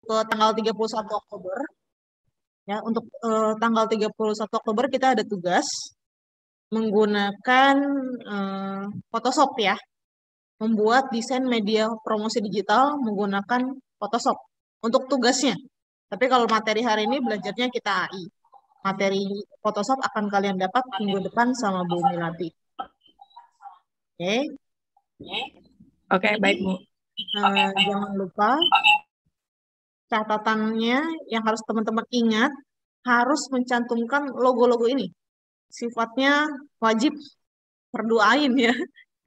tanggal 31 Oktober. Ya, untuk tanggal 31 Oktober kita ada tugas menggunakan Photoshop ya, membuat desain media promosi digital menggunakan Photoshop untuk tugasnya. Tapi kalau materi hari ini belajarnya kita AI. Materi Photoshop akan kalian dapat minggu depan sama Bu Milati. Oke. Oke, baik Bu. Jangan lupa catatannya yang harus teman-teman ingat, harus mencantumkan logo-logo ini. Sifatnya wajib, perdoain ya,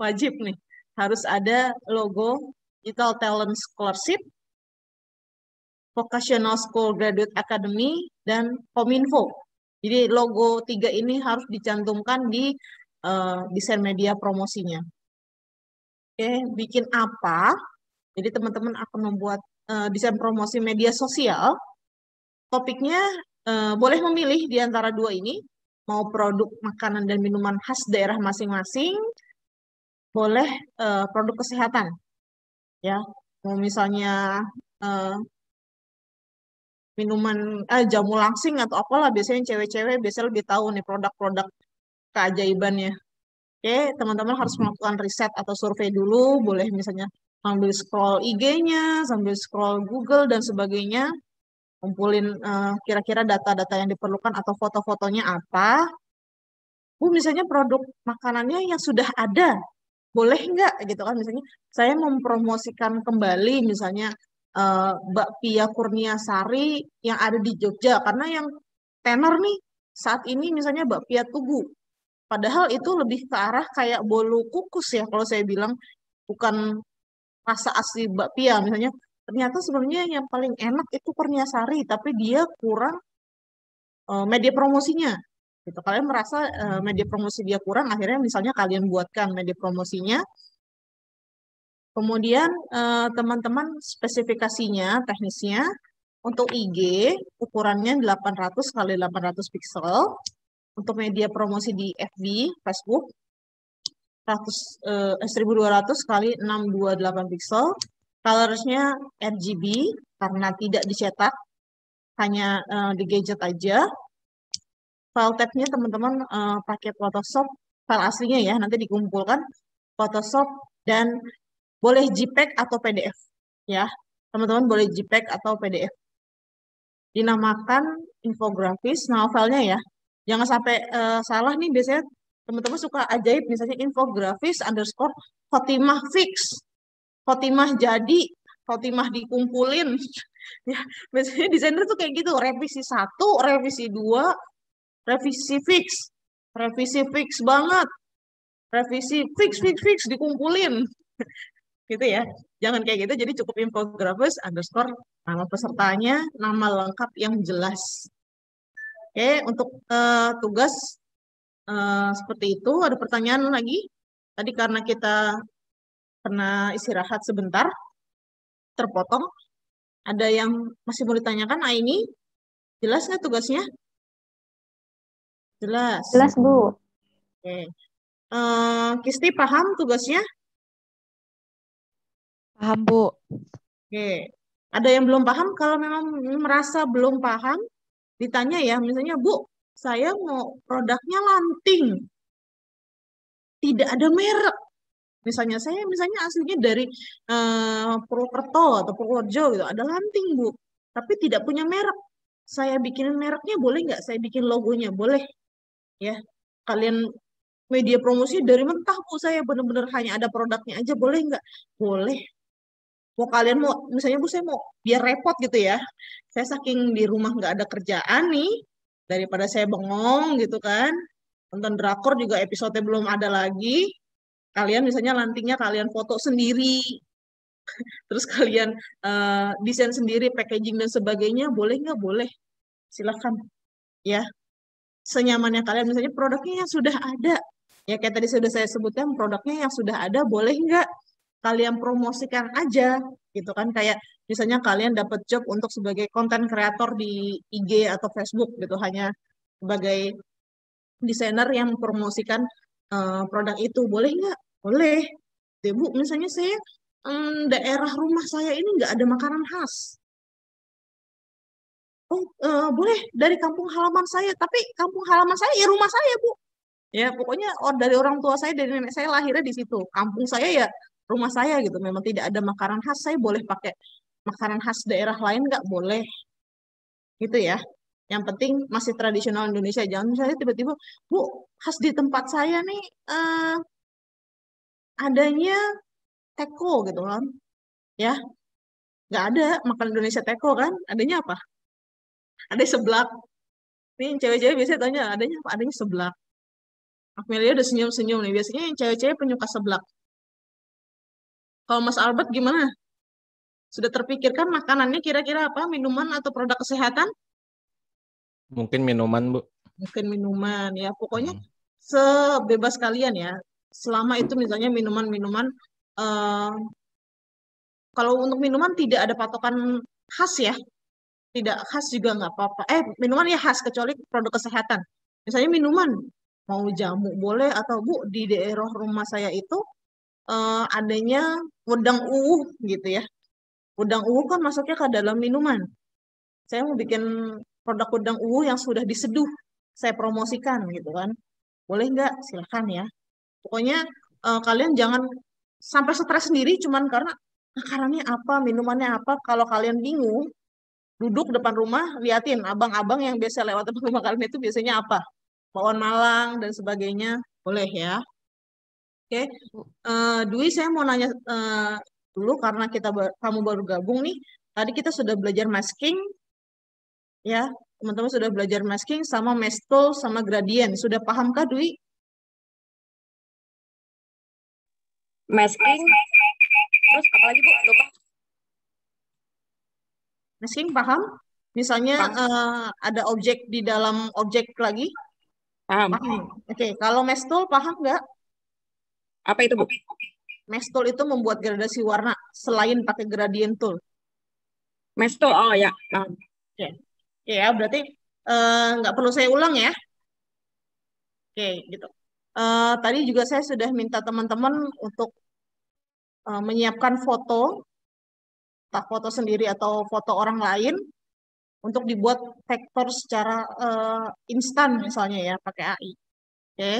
wajib nih. Harus ada logo Digital Talent Scholarship, Vocational School Graduate Academy, dan Kominfo. Jadi logo 3 ini harus dicantumkan di desain media promosinya. Oke, bikin apa? Jadi teman-teman akan membuat desain promosi media sosial. Topiknya boleh memilih di antara 2 ini, mau produk makanan dan minuman khas daerah masing-masing, boleh produk kesehatan. Ya, mau misalnya minuman jamu langsing atau apalah, biasanya cewek-cewek biasanya lebih tahu nih produk-produk keajaibannya. Oke, teman-teman harus melakukan riset atau survei dulu, boleh misalnya sambil scroll IG-nya, sambil scroll Google dan sebagainya, kumpulin kira-kira data-data yang diperlukan atau foto-fotonya apa. Bu, misalnya produk makanannya yang sudah ada, boleh nggak gitu kan, misalnya saya mempromosikan kembali misalnya bakpia Kurniasari yang ada di Jogja, karena yang tenor nih saat ini misalnya bakpia Tugu. Padahal itu lebih ke arah kayak bolu kukus ya, kalau saya bilang, bukan rasa asli bakpia. Misalnya, ternyata sebenarnya yang paling enak itu Kurniasari, tapi dia kurang media promosinya. Gitu. Kalian merasa media promosi dia kurang, akhirnya misalnya kalian buatkan media promosinya. Kemudian teman-teman spesifikasinya, teknisnya, untuk IG ukurannya 800 kali 800 pixel. Untuk media promosi di FB, Facebook, 1200 kali 628 pixel. Colors-nya RGB karena tidak dicetak, hanya di gadget aja. File tab-nya teman-teman pakai Photoshop, file aslinya ya, nanti dikumpulkan Photoshop, dan boleh JPEG atau PDF ya. Teman-teman boleh JPEG atau PDF. Dinamakan infografis, nama filenya ya. Jangan sampai salah nih, biasanya teman-teman suka ajaib, misalnya infografis underscore Khotimah fix. Khotimah jadi, Khotimah dikumpulin. Ya, biasanya desainer tuh kayak gitu, revisi 1, revisi 2, revisi fix. Revisi fix banget. Revisi fix dikumpulin. Gitu ya. Jangan kayak gitu, jadi cukup infografis underscore nama pesertanya, nama lengkap yang jelas. Oke, untuk tugas seperti itu. Ada pertanyaan lagi? Tadi karena kita pernah istirahat sebentar, terpotong. Ada yang masih mau ditanyakan? Ini jelas nggak tugasnya? Jelas. Jelas, Bu. Oke. Kisti paham tugasnya? Paham, Bu. Oke. Ada yang belum paham? Kalau memang merasa belum paham, ditanya ya. Misalnya, Bu, saya mau produknya lanting. Tidak ada merek. Misalnya saya aslinya dari Purwokerto atau Purworejo gitu, ada lanting Bu, tapi tidak punya merek. Saya bikinin mereknya boleh nggak? Saya bikin logonya boleh ya. Kalian media promosi dari mentah Bu, saya bener-bener hanya ada produknya aja, boleh nggak? Boleh. Mau kalian mau misalnya Bu, saya mau biar repot gitu ya. Saya saking di rumah nggak ada kerjaan nih, daripada saya bengong gitu kan. Nonton drakor juga episode belum ada lagi. Kalian misalnya lantingnya kalian foto sendiri, terus kalian desain sendiri, packaging dan sebagainya, boleh nggak? Boleh. Silahkan. Ya, senyamannya kalian. Misalnya produknya yang sudah ada. Ya, kayak tadi sudah saya sebutkan, produknya yang sudah ada, boleh nggak? Kalian promosikan aja. Gitu kan, kayak misalnya kalian dapat job untuk sebagai konten kreator di IG atau Facebook gitu, hanya sebagai desainer yang mempromosikan produk itu, boleh nggak? Boleh. Bu, misalnya saya daerah rumah saya ini nggak ada makanan khas. Oh, boleh dari kampung halaman saya, tapi kampung halaman saya ya rumah saya, Bu. Ya, pokoknya dari orang tua saya, dari nenek saya lahirnya di situ. Kampung saya ya rumah saya gitu. Memang tidak ada makanan khas, saya boleh pakai makanan khas daerah lain nggak boleh gitu ya. Yang penting masih tradisional Indonesia. Jangan misalnya tiba-tiba, Bu, khas di tempat saya nih adanya teko gitu kan. Ya, nggak ada makanan Indonesia teko kan. Adanya apa? Ada seblak. Nih cewek-cewek biasanya tanya, adanya apa? Adanya seblak. Amelia udah senyum-senyum nih. Biasanya yang cewek-cewek penyuka seblak. Kalau Mas Albert gimana? Sudah terpikirkan makanannya kira-kira apa? Minuman atau produk kesehatan? Mungkin minuman, Bu. Mungkin minuman ya. Pokoknya Hmm. sebebas kalian ya. Selama itu misalnya minuman-minuman, eh, kalau untuk minuman tidak ada patokan khas ya. Tidak khas juga nggak apa-apa. Minuman ya khas kecuali produk kesehatan. Misalnya minuman, mau jamu boleh atau Bu di daerah rumah saya itu adanya wedang uwuh gitu ya. Wedang uwuh kan masuknya ke dalam minuman. Saya mau bikin produk wedang uwuh yang sudah diseduh. Saya promosikan gitu kan. Boleh nggak? Silahkan ya. Pokoknya kalian jangan sampai stres sendiri cuman karena makanannya apa, minumannya apa. Kalau kalian bingung, duduk depan rumah, liatin abang-abang yang biasa lewat depan rumah kalian itu biasanya apa. Bawang Malang dan sebagainya. Boleh ya. Oke. Dwi, saya mau nanya dulu karena kamu baru gabung nih. Tadi kita sudah belajar masking, ya. Teman-teman sudah belajar masking sama mestel sama gradien. Sudah pahamkah, Dwi? Masking. Terus apa lagi, Bu? Lupa. Masking paham? Misalnya Paham. ada objek di dalam objek lagi? Paham. Paham. Oke, kalau mestel paham nggak? Apa itu, Bu? Mestel itu membuat gradasi warna selain pakai gradient tool. Mesto. Oh ya, paham. Oke, oke ya, berarti nggak perlu saya ulang ya. Oke, gitu. Tadi juga saya sudah minta teman-teman untuk menyiapkan foto, entah foto sendiri atau foto orang lain, untuk dibuat vektor secara instan misalnya ya, pakai AI. Oke,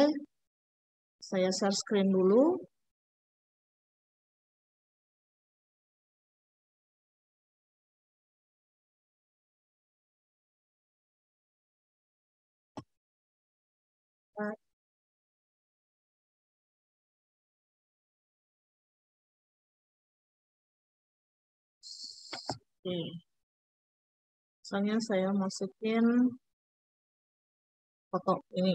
saya share screen dulu. Oke, misalnya saya masukin foto ini.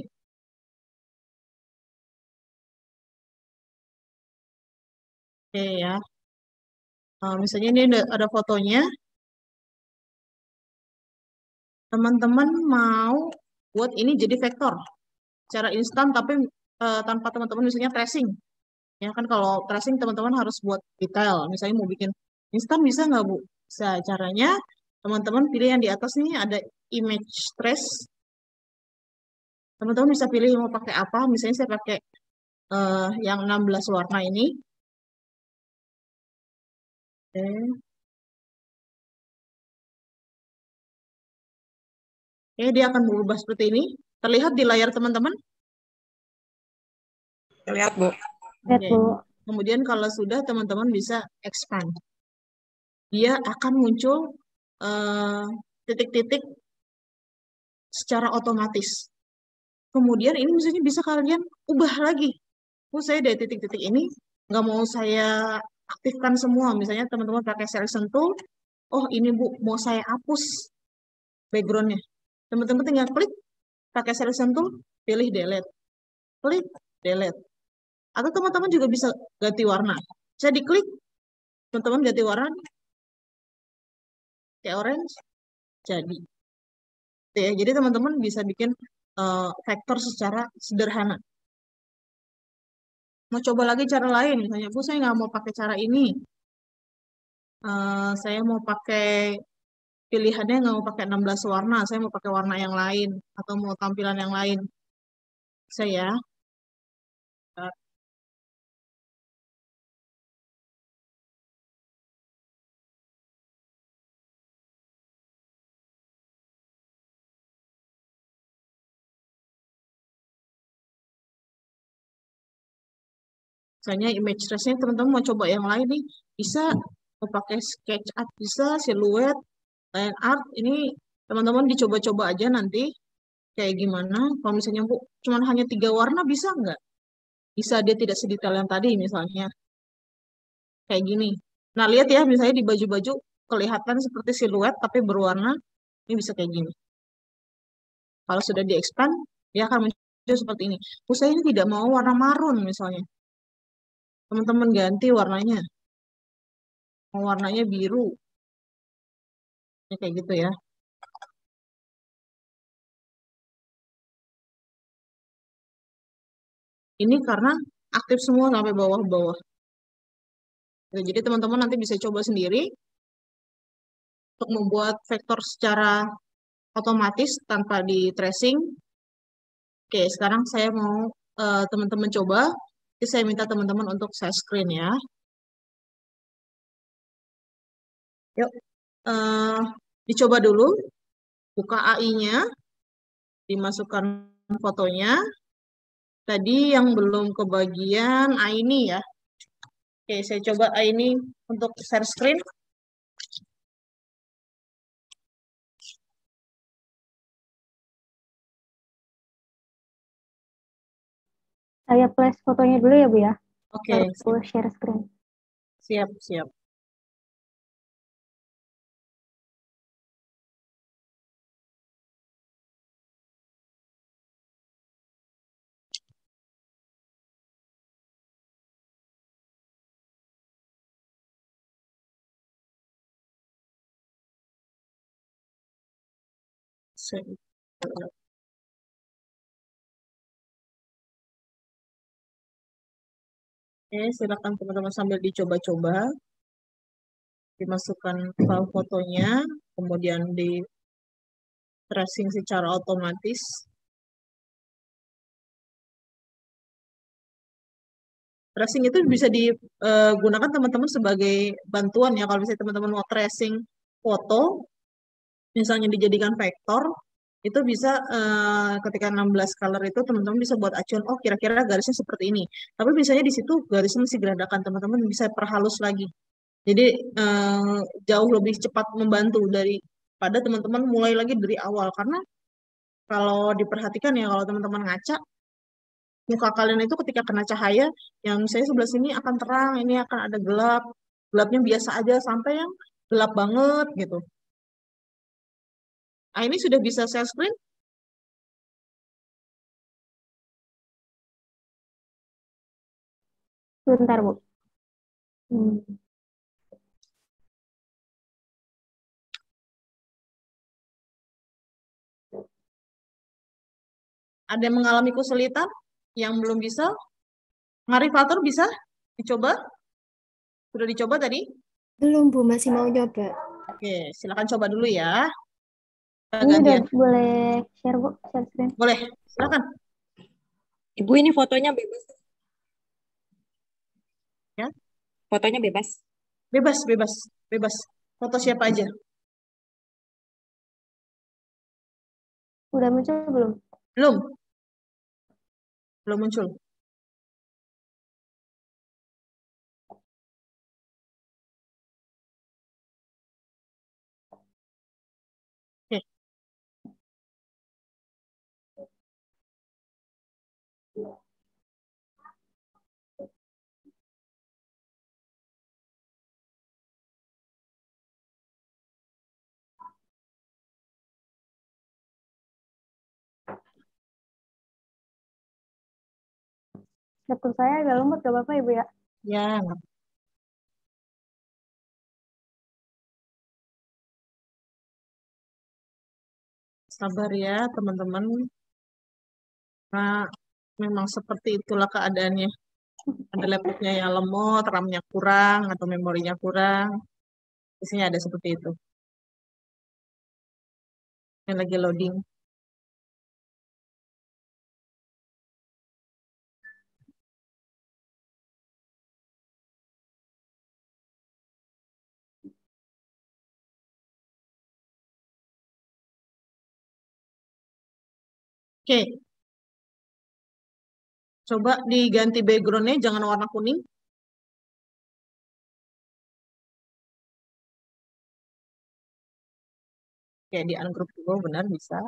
Oke ya, misalnya ini ada fotonya. Teman-teman mau buat ini jadi vektor secara instan, tapi tanpa teman-teman misalnya tracing. Ya kan kalau tracing teman-teman harus buat detail. Misalnya mau bikin instan bisa nggak, Bu? Bisa. Caranya teman-teman pilih yang di atas nih ada image trace. Teman-teman bisa pilih mau pakai apa. Misalnya saya pakai yang 16 warna ini. Oke. Oke, dia akan berubah seperti ini. Terlihat di layar teman-teman? Lihat, Bu. Oke. Kemudian kalau sudah teman-teman bisa expand. Dia akan muncul titik-titik secara otomatis. Kemudian ini misalnya bisa kalian ubah lagi. Oh, saya dari titik-titik ini nggak mau saya aktifkan semua. Misalnya teman-teman pakai selection tool. Oh, ini Bu, mau saya hapus backgroundnya. Teman-teman tinggal klik pakai selection tool, pilih delete. Klik delete. Atau teman-teman juga bisa ganti warna. Saya diklik, teman-teman ganti warna kayak orange, jadi. Ya, jadi teman-teman bisa bikin vektor secara sederhana. Mau coba lagi cara lain, misalnya, Bu, saya nggak mau pakai cara ini. Saya mau pakai pilihannya nggak mau pakai 16 warna, saya mau pakai warna yang lain, atau mau tampilan yang lain. Saya Misalnya image trace-nya teman-teman mau coba yang lain nih, bisa mau pakai SketchUp, bisa siluet, line art, ini teman-teman dicoba-coba aja nanti kayak gimana. Kalau misalnya Bu, cuman hanya 3 warna bisa nggak? Bisa, dia tidak sedetail yang tadi misalnya. Kayak gini. Nah, lihat ya, misalnya di baju-baju kelihatan seperti siluet tapi berwarna, ini bisa kayak gini. Kalau sudah di-expand, dia akan muncul seperti ini. Saya ini tidak mau warna marun misalnya. Teman-teman ganti warnanya. Mau warnanya biru. Ya, kayak gitu ya. Ini karena aktif semua sampai bawah-bawah. Nah, jadi teman-teman nanti bisa coba sendiri untuk membuat vektor secara otomatis tanpa di tracing. Oke, sekarang saya mau teman-teman coba. Jadi saya minta teman-teman untuk share screen ya. Yuk, dicoba dulu. Buka AI-nya, dimasukkan fotonya. Tadi yang belum kebagian ini ya. Oke, saya coba ini untuk share screen. Saya flash fotonya dulu ya, Bu ya. Oke, Baru share screen. siap, siap. Oke, silakan teman-teman sambil dicoba-coba. Dimasukkan file fotonya, kemudian di tracing secara otomatis. Tracing itu bisa digunakan teman-teman sebagai bantuan ya. Kalau misalnya teman-teman mau tracing foto, misalnya dijadikan vektor, itu bisa ketika 16 color itu teman-teman bisa buat acuan, oh kira-kira garisnya seperti ini. Tapi misalnya di situ garisnya masih geradakan, teman-teman bisa perhalus lagi. Jadi jauh lebih cepat membantu daripada teman-teman mulai lagi dari awal. Karena kalau diperhatikan ya, kalau teman-teman ngaca, muka kalian itu ketika kena cahaya, yang saya sebelah sini akan terang, ini akan ada gelap. Gelapnya biasa aja sampai yang gelap banget gitu. Nah, ini sudah bisa share screen? Sebentar, Bu. Ada yang mengalami kesulitan? Yang belum bisa? Ngarifator bisa? Dicoba? Sudah dicoba tadi? Belum, Bu, masih mau nyoba. Oke, silakan coba dulu ya. Kita Ini udah gantian. boleh share, Bu, share screen. Boleh, silakan. Ibu ini fotonya bebas. Ya. Fotonya bebas. Bebas, bebas, bebas. Foto siapa aja? Udah muncul belum? Belum. Belum muncul. Oke. Laptop saya agak lemot, gak apa-apa Ibu ya? Ya, nggak. Sabar ya teman-teman. Nah, memang seperti itulah keadaannya. Ada laptopnya yang lemot, RAM-nya kurang, atau memorinya kurang. Biasanya ada seperti itu. Yang lagi loading. Oke. Coba diganti backgroundnya, jangan warna kuning. Oke, di ungroup dulu, benar bisa.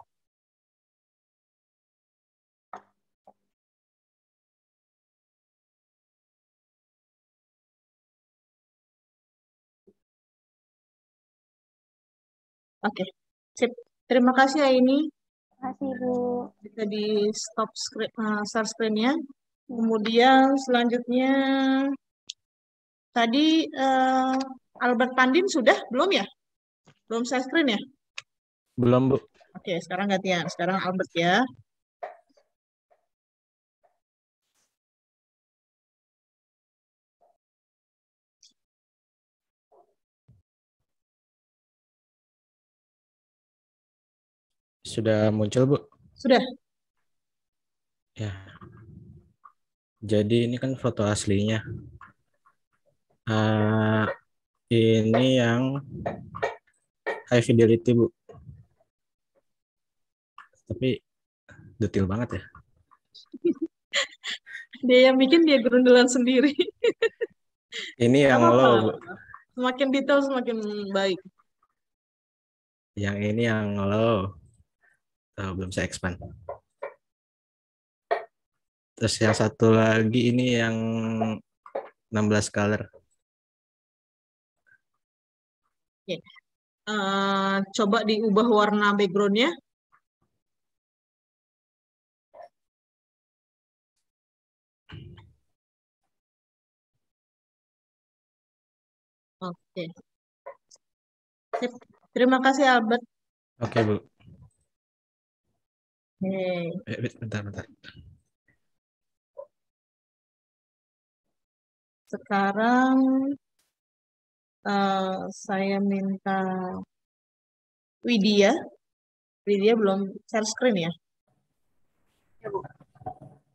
Oke, sip. Terima kasih ya ini. Makasih, Bu. Bisa di stop screen, share screen-nya. Kemudian selanjutnya tadi Albert Pandin sudah belum ya? Belum share screen ya? Belum, Bu. Oke, sekarang gantian. Sekarang Albert ya. Sudah muncul, Bu? Sudah. Ya. Jadi ini kan foto aslinya. Ini yang high fidelity, Bu. Tapi detail banget ya. Dia yang bikin, dia gerundelan sendiri. Ini yang Apa-apa. low, Bu. Semakin detail semakin baik. Yang ini yang low. Belum saya expand. Terus yang satu lagi ini yang 16 color. Oke. Coba diubah warna background-nya. Oke. Sip. Terima kasih Albert. Oke, Bu. Oke. Bentar. Sekarang saya minta Widya. Widya belum share screen ya?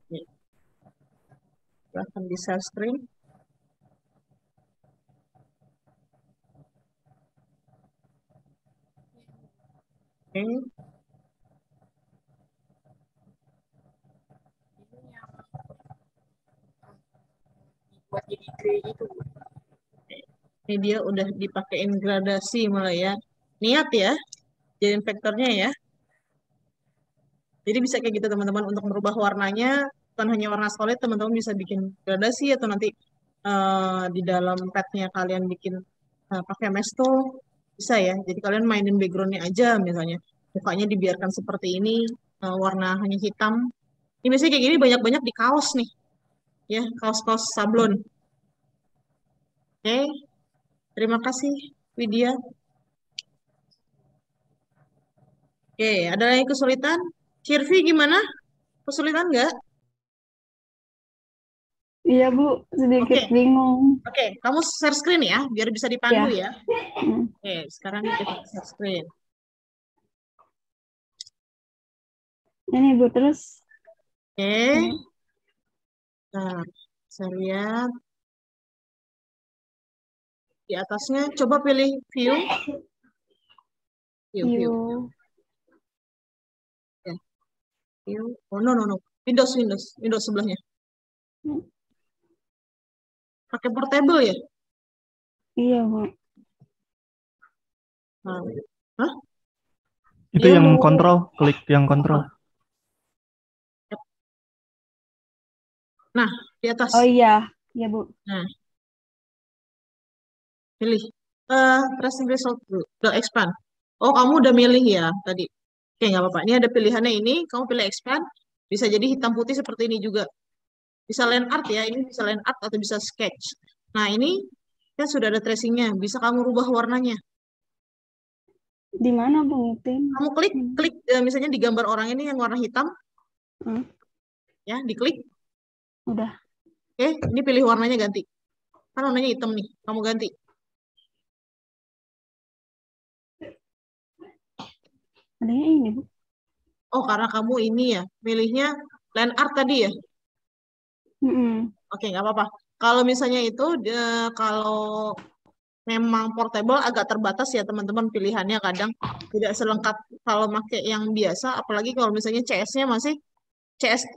Ya. Silahkan di share screen. Oke. Buat jadi grey itu. Ini dia udah dipakein gradasi mulai ya. Niat ya, jadiin vektornya ya. Jadi bisa kayak gitu teman-teman, untuk merubah warnanya, bukan hanya warna solid, teman-teman bisa bikin gradasi atau nanti di dalam padnya kalian bikin pakai mesh tool, bisa ya. Jadi kalian mainin backgroundnya aja misalnya. Mukanya dibiarkan seperti ini, warna hanya hitam. Ini biasanya kayak gini banyak-banyak di kaos nih. Ya, kaos-kaos sablon. Oke, terima kasih Widya. Oke, ada yang kesulitan? Shirvi gimana? Kesulitan nggak? Iya, Bu. Sedikit Oke. bingung. Oke, kamu share screen ya, biar bisa dipandu ya. Hmm. Oke, sekarang kita share screen. Ini, Bu, terus. Oke. Nah, saya lihat. Di atasnya, coba pilih view. View. View. Ya. View. Oh, no. Windows sebelahnya. Pakai portable ya? Iya, Bu. Nah. Hah? Itu Dia yang mau- kontrol, klik yang kontrol. Nah, di atas. Oh iya, iya, Bu. Nah. Pilih. Pressing result dulu. Udah expand. Oh, kamu udah milih ya tadi. Oke, nggak apa-apa. Ini ada pilihannya ini. Kamu pilih expand. Bisa jadi hitam putih seperti ini juga. Bisa line art ya. Ini bisa line art atau bisa sketch. Nah, ini kan sudah ada tracingnya. Bisa kamu rubah warnanya. Di mana, Bu, ngetin? Kamu klik misalnya di gambar orang ini yang warna hitam. Ya, diklik. Udah. Oke, ini pilih warnanya ganti. Kan warnanya hitam nih. Kamu ganti. Adanya ini, Bu. Oh, karena kamu ini ya. Milihnya line art tadi ya. Oke, nggak apa-apa. Kalau misalnya itu, kalau memang portable agak terbatas ya teman-teman pilihannya, kadang tidak selengkap kalau pakai yang biasa, apalagi kalau misalnya CS-nya masih CS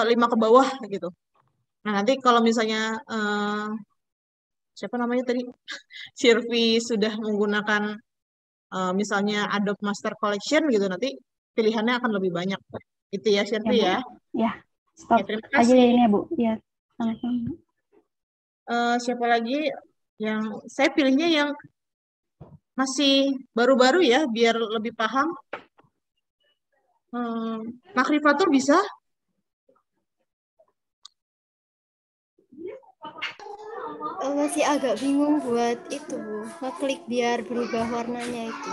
5 ke bawah gitu. Nah, nanti kalau misalnya siapa namanya tadi? Sirvi sudah menggunakan misalnya Adobe Master Collection gitu, nanti pilihannya akan lebih banyak. Itu ya, Ya, Sirvi Bu. ya. Ya, stop Ya, terima aja kasih. deh ini ya, Bu. Ya, sama-sama. Siapa lagi yang saya pilihnya yang masih baru-baru ya, biar lebih paham. Makrifatur bisa? Masih agak bingung buat itu, Bu. Ngeklik biar berubah warnanya itu.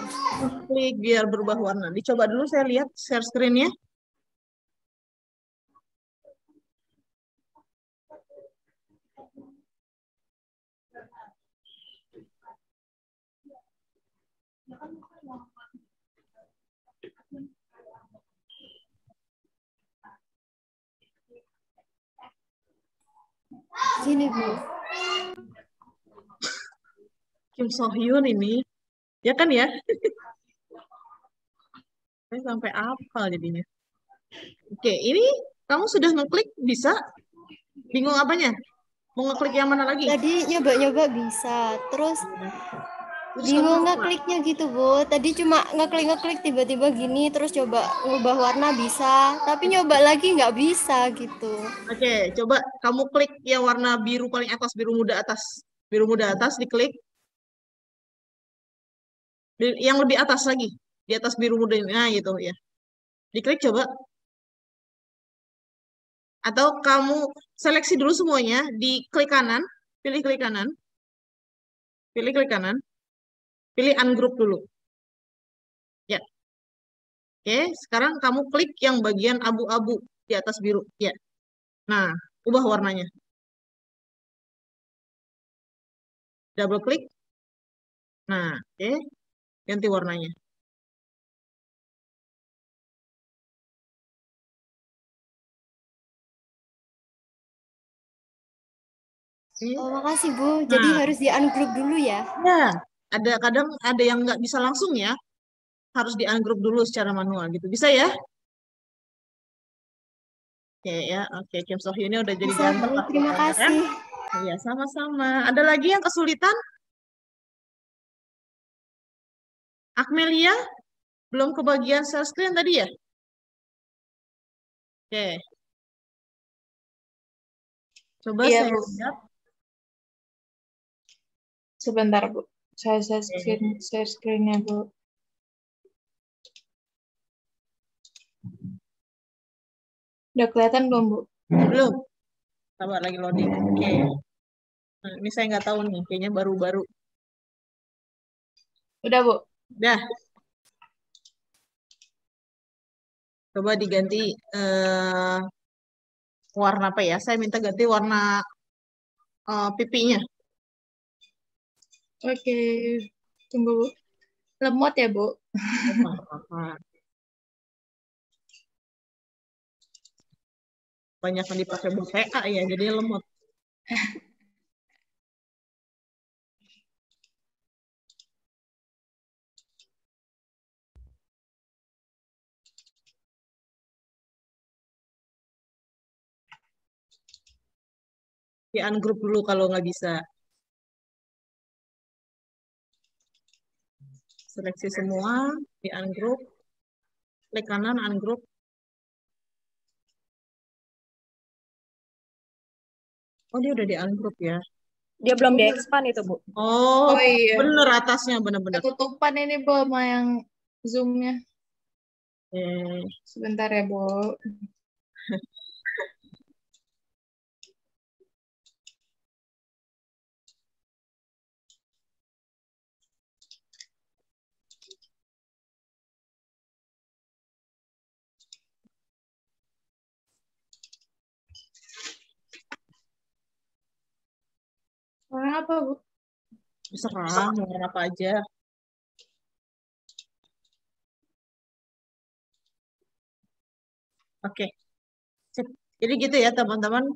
Klik biar berubah warna. Dicoba dulu saya lihat share screen-nya. Gini, Bu. Kim So Hyun ini. Ya kan ya? Saya sampai hafal jadinya. Oke, ini kamu sudah ngeklik bisa? Bingung apanya? Mau ngeklik yang mana lagi? Tadi nyoba-nyoba bisa. Terus Terus bingung kamu apa? ngekliknya gitu, Bu. Tadi cuma ngeklik-ngeklik tiba-tiba gini. Terus coba ngubah warna bisa. Tapi nyoba lagi nggak bisa gitu. Oke, coba kamu klik yang warna biru paling atas, biru muda atas. Biru muda atas diklik. Yang lebih atas lagi. Di atas biru muda ini. Nah, gitu ya. Diklik coba. Atau kamu seleksi dulu semuanya. Di klik kanan. Pilih klik kanan. Pilih klik kanan. Pilih ungroup dulu. Ya. Oke, sekarang kamu klik yang bagian abu-abu di atas biru. Ya. Nah, ubah warnanya. Double klik. Nah, oke. Ganti warnanya. Oke. Oh, makasih, Bu. Jadi Nah, harus di-ungroup dulu ya. ya, kadang ada yang nggak bisa langsung ya. Harus di ungroup dulu secara manual gitu. Bisa ya? Oke ya, oke. Kim So Hyun ini udah jadi Bisa, ganteng Bu. lah Terima pokoknya kan? kasih. Iya, sama-sama. Ada lagi yang kesulitan? Akmelia? Belum kebagian share screen tadi ya? Oke. Coba Iya, saya Bu. lihat. Sebentar, Bu. Saya Oke. share screen-nya, Bu. Udah kelihatan belum, Bu? Belum. Sabar lagi loading. Oke. Nah, ini saya nggak tahu nih. Kayaknya baru-baru. Udah, Bu. Dah. Coba diganti warna apa ya? Saya minta ganti warna pipinya. Oke. Tunggu, Bu. Lemot ya, Bu? Nggak apa-apa. Banyak yang dipakai buat PA ya, jadi lemot. Di ungroup dulu kalau nggak bisa. Seleksi semua, di ungroup. Klik kanan, ungroup. Oh, dia udah di ungroup ya. Dia belum di-expand itu, Bu. Oh, Oh iya. bener atasnya, bener-bener. Ketutupan ini, Bu, sama yang Zoom-nya. Eh, Sebentar ya, Bu. Warna apa, Bu? Terserah, mau warna apa aja. Oke. Sip. Jadi gitu ya teman-teman.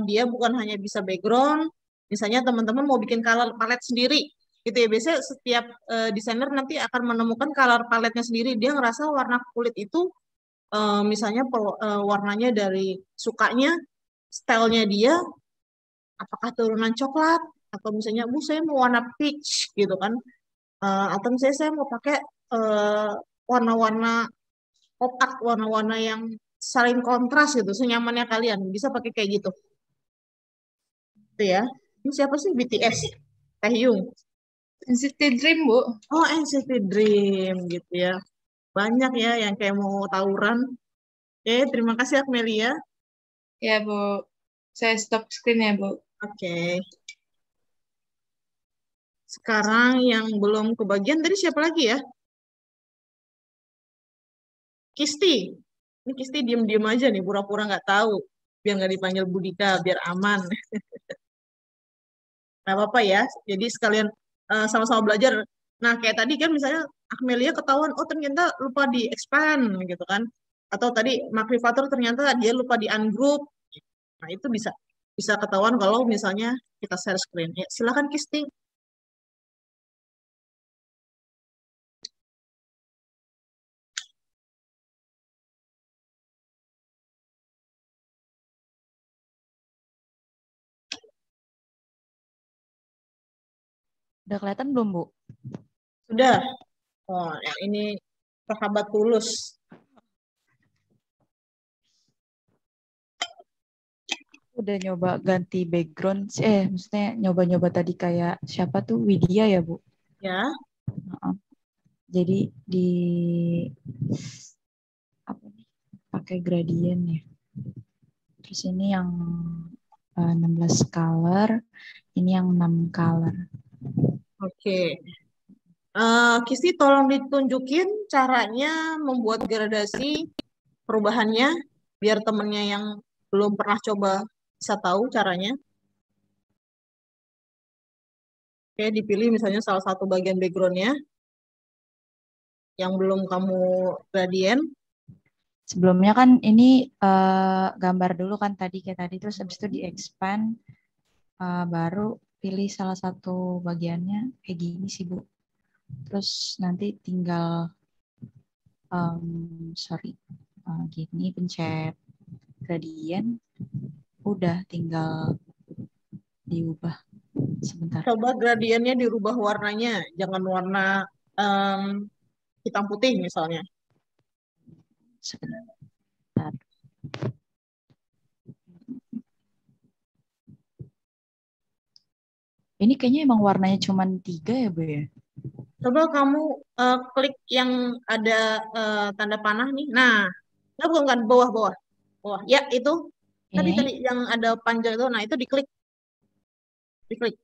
Dia bukan hanya bisa background. Misalnya teman-teman mau bikin color palette sendiri. Gitu ya. Biasanya setiap desainer nanti akan menemukan color palette-nya sendiri. Dia ngerasa warna kulit itu misalnya warnanya dari sukanya, stylenya dia, apakah turunan coklat, atau misalnya, Bu, saya mau warna peach, gitu kan. Atau misalnya saya mau pakai warna-warna opak, warna-warna yang saling kontras gitu, senyamannya kalian. Bisa pakai kayak gitu. Itu ya. Ini siapa sih BTS? Taehyung. NCT Dream, Bu. Oh, NCT Dream gitu ya. Banyak ya yang kayak mau tawuran. Oke, terima kasih Akmelia. Ya, Bu. Saya stop screen ya, Bu. Oke. Sekarang yang belum kebagian tadi siapa lagi ya? Kisti. Ini Kisti diem-diem aja nih, pura-pura nggak tahu. Biar nggak dipanggil Budika, biar aman. Nggak apa-apa ya. Jadi sekalian sama-sama belajar. Nah, kayak tadi kan misalnya Akmelia ketahuan, oh ternyata lupa di expand gitu kan. Atau tadi Makrifatur ternyata dia lupa di ungroup. Nah, itu bisa ketahuan kalau misalnya kita share screen. Ya, silakan Kisti. Udah kelihatan belum, Bu? Sudah. Oh, yang ini sahabat tulus. Udah nyoba ganti background, maksudnya nyoba-nyoba tadi kayak siapa tuh, Widya ya, Bu? Ya. Jadi di apa nih? Pakai gradien ya. Terus ini yang 16 color, ini yang 6 color. Oke. Kisti tolong ditunjukin caranya membuat gradasi perubahannya biar temennya yang belum pernah coba bisa tahu caranya. Oke, dipilih misalnya salah satu bagian backgroundnya yang belum kamu gradien. Sebelumnya kan ini gambar dulu kan tadi kayak tadi, terus habis itu di expand, baru pilih salah satu bagiannya kayak gini sih, Bu. Terus nanti tinggal gini, pencet gradien, udah tinggal diubah sebentar. Coba gradiennya dirubah warnanya, jangan warna hitam putih misalnya. Sebentar. Ini kayaknya emang warnanya cuma 3 ya, Bu ya? Coba kamu klik yang ada tanda panah nih. Nah, bukan bawah. Ya, itu. Tadi yang ada panjang itu. Nah, itu diklik. Diklik.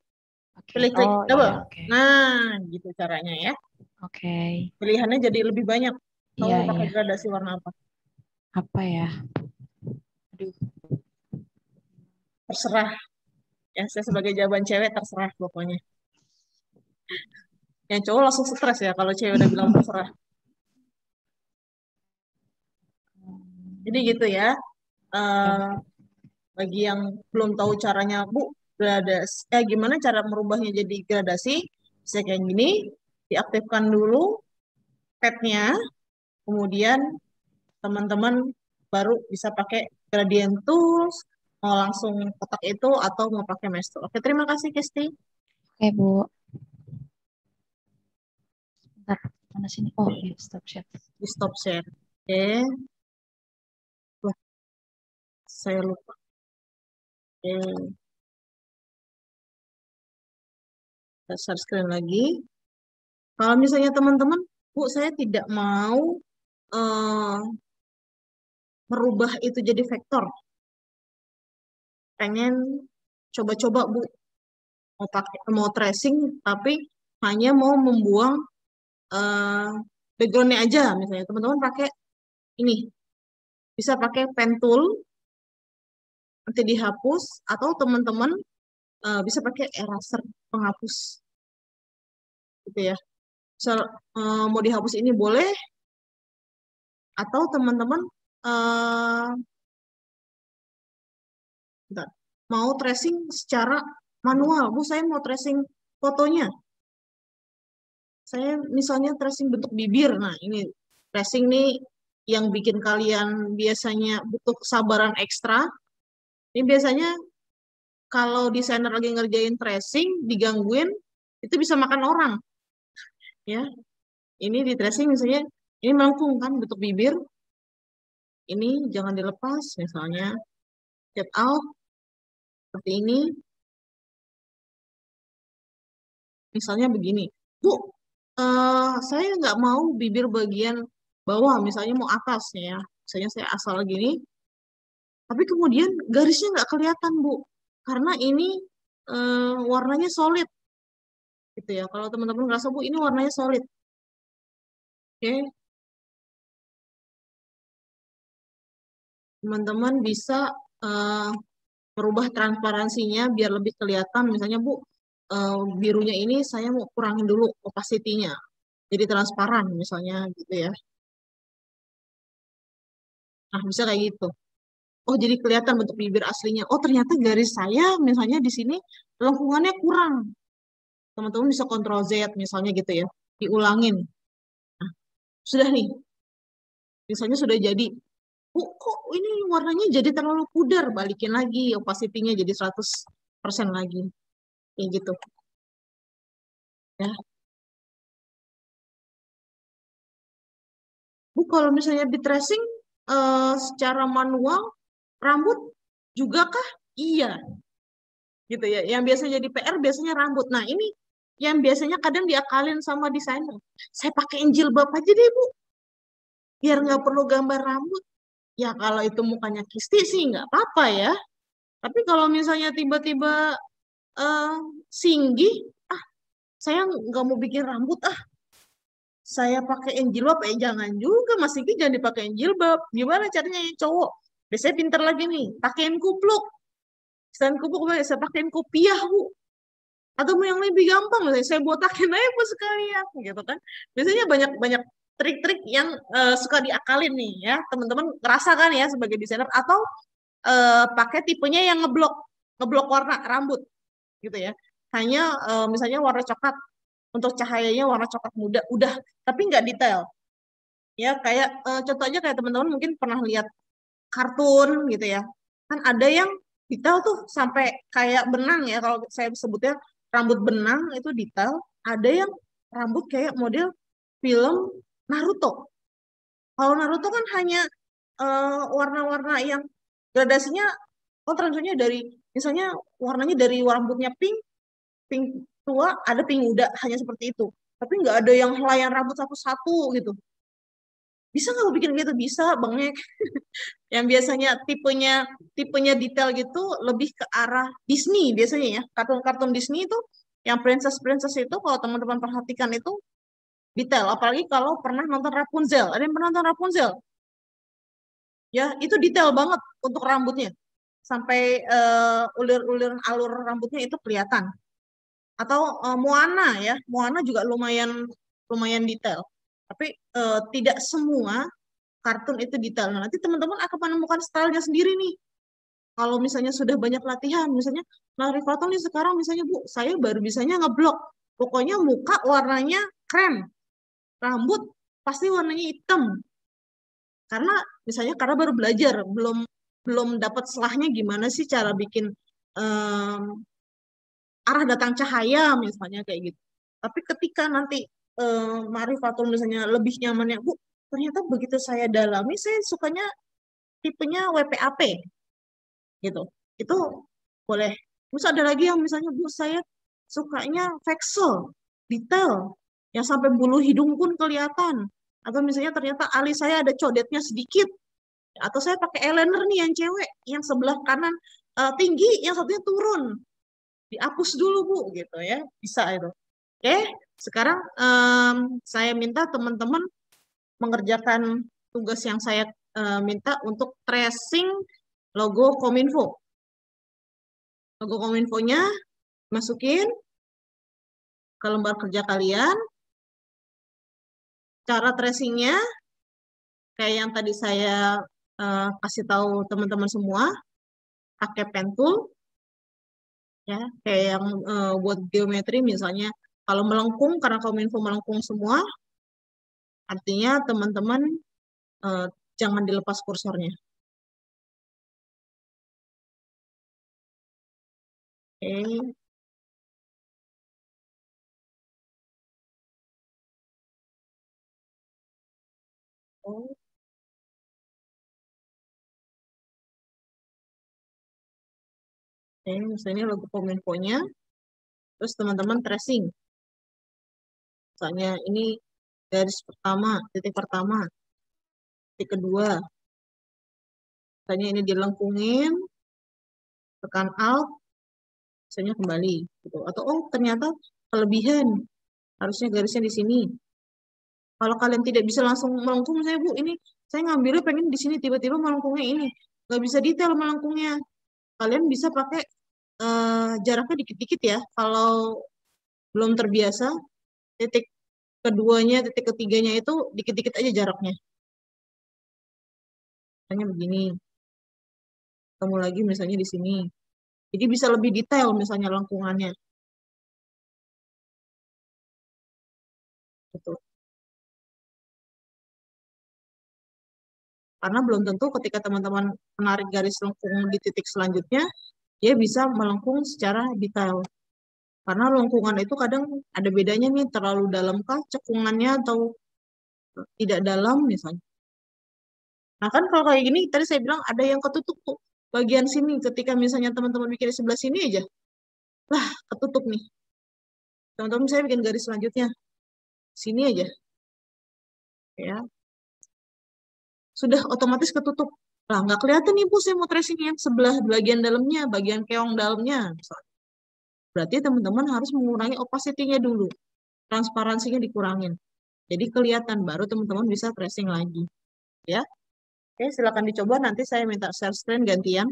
Okay. Klik. Coba. Iya, okay. Nah, gitu caranya ya. Oke. Pilihannya jadi lebih banyak. Kamu mau pakai gradasi warna apa? Apa ya? Aduh. Terserah. Ya, saya sebagai jawaban cewek terserah pokoknya. Yang cowok langsung stres ya kalau cewek udah bilang terserah. Jadi gitu ya. Bagi yang belum tahu caranya, Bu, gradasi, gimana cara merubahnya jadi gradasi? Bisa kayak gini, diaktifkan dulu pad-nya, kemudian teman-teman baru bisa pakai gradient tools, mau langsung kotak itu atau mau pakai mesh tool. Oke, terima kasih Kisti. Oke, Bu. Bentar, mana sini? Oh, di stop share. Di stop share. Oke. Wah, saya lupa. Oke. Kita share screen lagi. Kalau misalnya teman-teman, Bu, saya tidak mau merubah itu jadi vektor. Pengen coba-coba, Bu, mau tracing, tapi hanya mau membuang background-nya aja. Misalnya teman-teman pakai ini, bisa pakai pen tool, nanti dihapus, atau teman-teman bisa pakai eraser penghapus. Gitu ya. Misal mau dihapus ini boleh, atau teman-teman mau tracing secara manual. Bu, saya mau tracing fotonya. Saya misalnya tracing bentuk bibir. Nah, ini tracing nih yang bikin kalian biasanya butuh kesabaran ekstra. Ini biasanya kalau desainer lagi ngerjain tracing, digangguin, itu bisa makan orang. Ya, ini di tracing misalnya, ini melengkung kan bentuk bibir. Ini jangan dilepas, misalnya get out seperti ini. Misalnya begini, Bu, saya nggak mau bibir bagian bawah, misalnya mau atas ya. Misalnya saya asal gini, tapi kemudian garisnya nggak kelihatan, Bu, karena ini warnanya solid, gitu ya. Kalau teman-teman ngerasa, Bu, ini warnanya solid, oke, teman-teman bisa merubah transparansinya biar lebih kelihatan. Misalnya, Bu, birunya ini saya mau kurangin dulu opacity-nya, jadi transparan, misalnya gitu ya. Nah, bisa kayak gitu. Oh, jadi kelihatan bentuk bibir aslinya. Oh, ternyata garis saya misalnya di sini lengkungannya kurang. Teman-teman bisa Ctrl Z misalnya gitu ya. Diulangin. Nah, sudah nih. Misalnya sudah jadi. Oh, kok ini warnanya jadi terlalu pudar. Balikin lagi opacity-nya jadi 100% lagi. Kayak gitu. Ya. Bu, kalau misalnya di tracing secara manual, rambut juga kah? Iya. Gitu ya. Yang biasanya jadi PR biasanya rambut. Nah, ini yang biasanya kadang diakalin sama desainer. Saya pakein jilbab aja deh, Bu. Biar nggak perlu gambar rambut. Ya, kalau itu mukanya Kisti sih nggak apa-apa ya. Tapi kalau misalnya tiba-tiba Singgi, saya nggak mau bikin rambut, saya pakein jilbab, jangan juga, Mas Singgi jangan dipakein jilbab. Gimana caranya yang cowok? Biasanya pinter lagi nih, pakein kupluk. Selain kupluk, saya pakein kopiah, Bu. Atau mau yang lebih gampang, saya botakin aja Bu sekalian, gitu kan. Biasanya banyak trik-trik yang suka diakalin nih ya. Teman-teman ngerasa kan ya sebagai desainer, atau pakai tipenya yang ngeblok warna rambut gitu ya. Hanya misalnya warna coklat, untuk cahayanya warna coklat muda, udah, tapi nggak detail. Ya, kayak contoh aja kayak teman-teman mungkin pernah lihat kartun gitu ya. Kan ada yang detail tuh sampai kayak benang ya, kalau saya sebutnya rambut benang itu detail. Ada yang rambut kayak model film Naruto. Kalau Naruto kan hanya warna-warna yang gradasinya, transisinya dari, misalnya warnanya dari rambutnya pink tua, ada pink muda, hanya seperti itu. Tapi nggak ada yang helaian rambut satu-satu gitu. Bisa nggak bikin gitu? Bisa, Bang Nek. Yang biasanya tipenya detail gitu, lebih ke arah Disney biasanya ya. Kartun-kartun Disney itu, yang princess-princess itu, kalau teman-teman perhatikan itu, detail. Apalagi kalau pernah nonton Rapunzel. Ada yang pernah nonton Rapunzel? Ya, itu detail banget untuk rambutnya. Sampai ulir-ulir alur rambutnya itu kelihatan. Atau Moana ya, Moana juga lumayan detail. Tapi tidak semua kartun itu detail. Nah, nanti teman-teman akan menemukan stylenya sendiri nih. Kalau misalnya sudah banyak latihan, misalnya Marifatul nih sekarang misalnya, Bu, saya baru bisanya ngeblok. Pokoknya muka warnanya krem, rambut pasti warnanya hitam. Karena misalnya baru belajar, belum dapat selahnya gimana sih cara bikin arah datang cahaya misalnya kayak gitu. Tapi ketika nanti Marifatul misalnya lebih nyamannya, Bu, ternyata begitu saya dalami, saya sukanya tipenya WPAP gitu. Itu boleh. Terus ada lagi yang misalnya, Bu, saya sukanya vexel, detail, yang sampai bulu hidung pun kelihatan. Atau misalnya ternyata alis saya ada codetnya sedikit. Atau saya pakai eyeliner nih yang cewek, yang sebelah kanan tinggi, yang satunya turun. Dihapus dulu, Bu, gitu ya. Bisa itu. Oke, sekarang saya minta teman-teman mengerjakan tugas yang saya minta untuk tracing logo Kominfo. Logo Kominfonya masukin ke lembar kerja kalian. Cara tracingnya kayak yang tadi saya kasih tahu teman-teman semua, pakai pen tool. Ya, kayak yang buat geometri misalnya, kalau melengkung, karena Kominfo melengkung semua, artinya teman-teman Jangan dilepas kursornya. Oke. Oh, oke, misalnya logo Kominfo-nya, terus teman-teman tracing. Misalnya ini garis pertama, titik pertama, titik kedua. Misalnya ini dilengkungin, tekan Alt, misalnya kembali. Gitu. Atau oh ternyata kelebihan, harusnya garisnya di sini. Kalau kalian tidak bisa langsung melengkung, saya Bu, ini saya ngambilnya pengen di sini, tiba-tiba melengkungnya ini. Nggak bisa detail melengkungnya. Kalian bisa pakai jaraknya dikit-dikit ya. Kalau belum terbiasa, titik keduanya, titik ketiganya itu dikit-dikit aja jaraknya. Misalnya begini. Ketemu lagi misalnya di sini. Jadi bisa lebih detail misalnya lengkungannya. Gitu. Karena belum tentu ketika teman-teman menarik garis lengkung di titik selanjutnya, dia bisa melengkung secara detail. Karena lengkungan itu kadang ada bedanya nih, terlalu dalam kah cekungannya atau tidak dalam misalnya. Nah kan kalau kayak gini, tadi saya bilang ada yang ketutup tuh. Bagian sini, ketika misalnya teman-teman bikin di sebelah sini aja, lah ketutup nih. Teman-teman saya bikin garis selanjutnya, sini aja. Ya, sudah otomatis ketutup. Lah, nggak kelihatan nih Bu, saya mau tracing yang sebelah bagian dalamnya, bagian keong dalamnya. Misalnya. Berarti teman-teman harus mengurangi opacity-nya dulu. Transparansinya dikurangin. Jadi kelihatan, baru teman-teman bisa tracing lagi. Ya, oke, silakan dicoba. Nanti saya minta share screen gantian.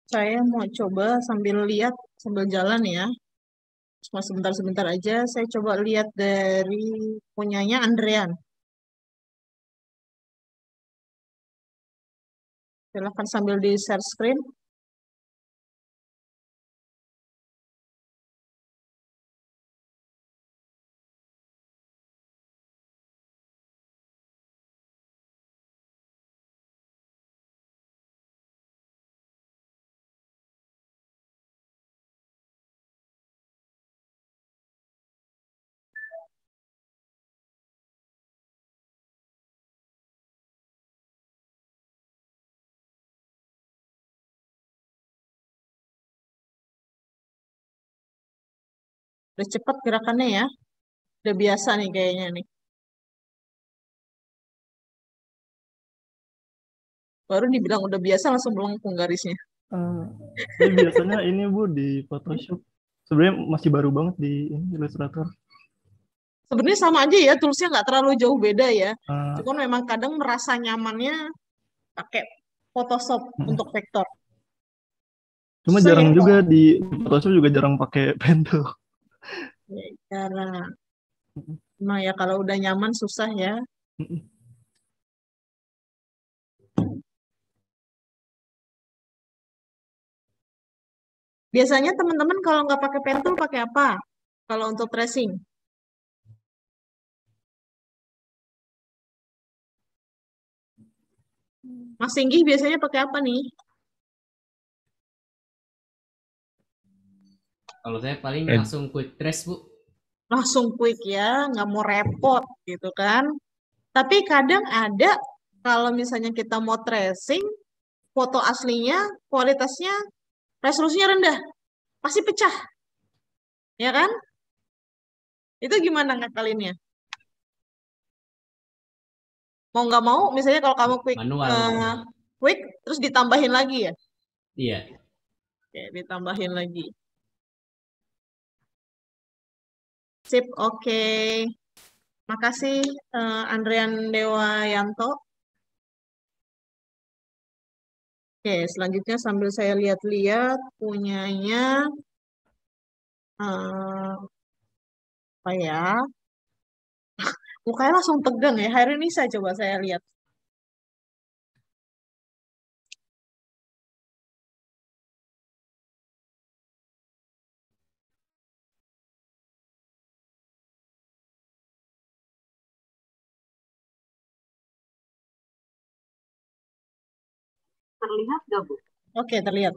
Saya mau coba sambil lihat, sambil jalan ya. Cuma sebentar-sebentar aja, saya coba lihat dari punyanya Andrean. Silahkan sambil di share screen. Udah cepat gerakannya ya. Udah biasa nih kayaknya nih. Baru dibilang udah biasa langsung melengkung garisnya. Saya biasanya ini Bu di Photoshop. Sebenarnya masih baru banget di ini, Illustrator. Sebenarnya sama aja ya, toolsnya nggak terlalu jauh beda ya. Eh, Cuman memang kadang merasa nyamannya pakai Photoshop untuk vektor. Cuma Susah ya jarang juga kalau di Photoshop juga jarang pakai pentel. cara. Nah ya kalau udah nyaman susah ya. Biasanya teman-teman kalau nggak pakai pentul pakai apa? Kalau untuk tracing? Mas Singgi biasanya pakai apa nih? Kalau saya paling Eh. langsung quick trace, Bu. Langsung quick ya, nggak mau repot gitu kan. Tapi kadang ada kalau misalnya kita mau tracing, foto aslinya kualitasnya resolusinya rendah, pasti pecah, ya kan? Itu gimana ngakalinnya? Mau nggak mau, misalnya kalau kamu Manual. quick, terus ditambahin lagi ya? Iya. Oke, ditambahin lagi. Sip, oke. Makasih Andrian Dewa Yanto. Oke, selanjutnya sambil saya lihat-lihat punyanya apa ya? Mukanya langsung tegang ya. Hari ini saya coba saya lihat. Terlihat nggak, Bu? Oke, terlihat.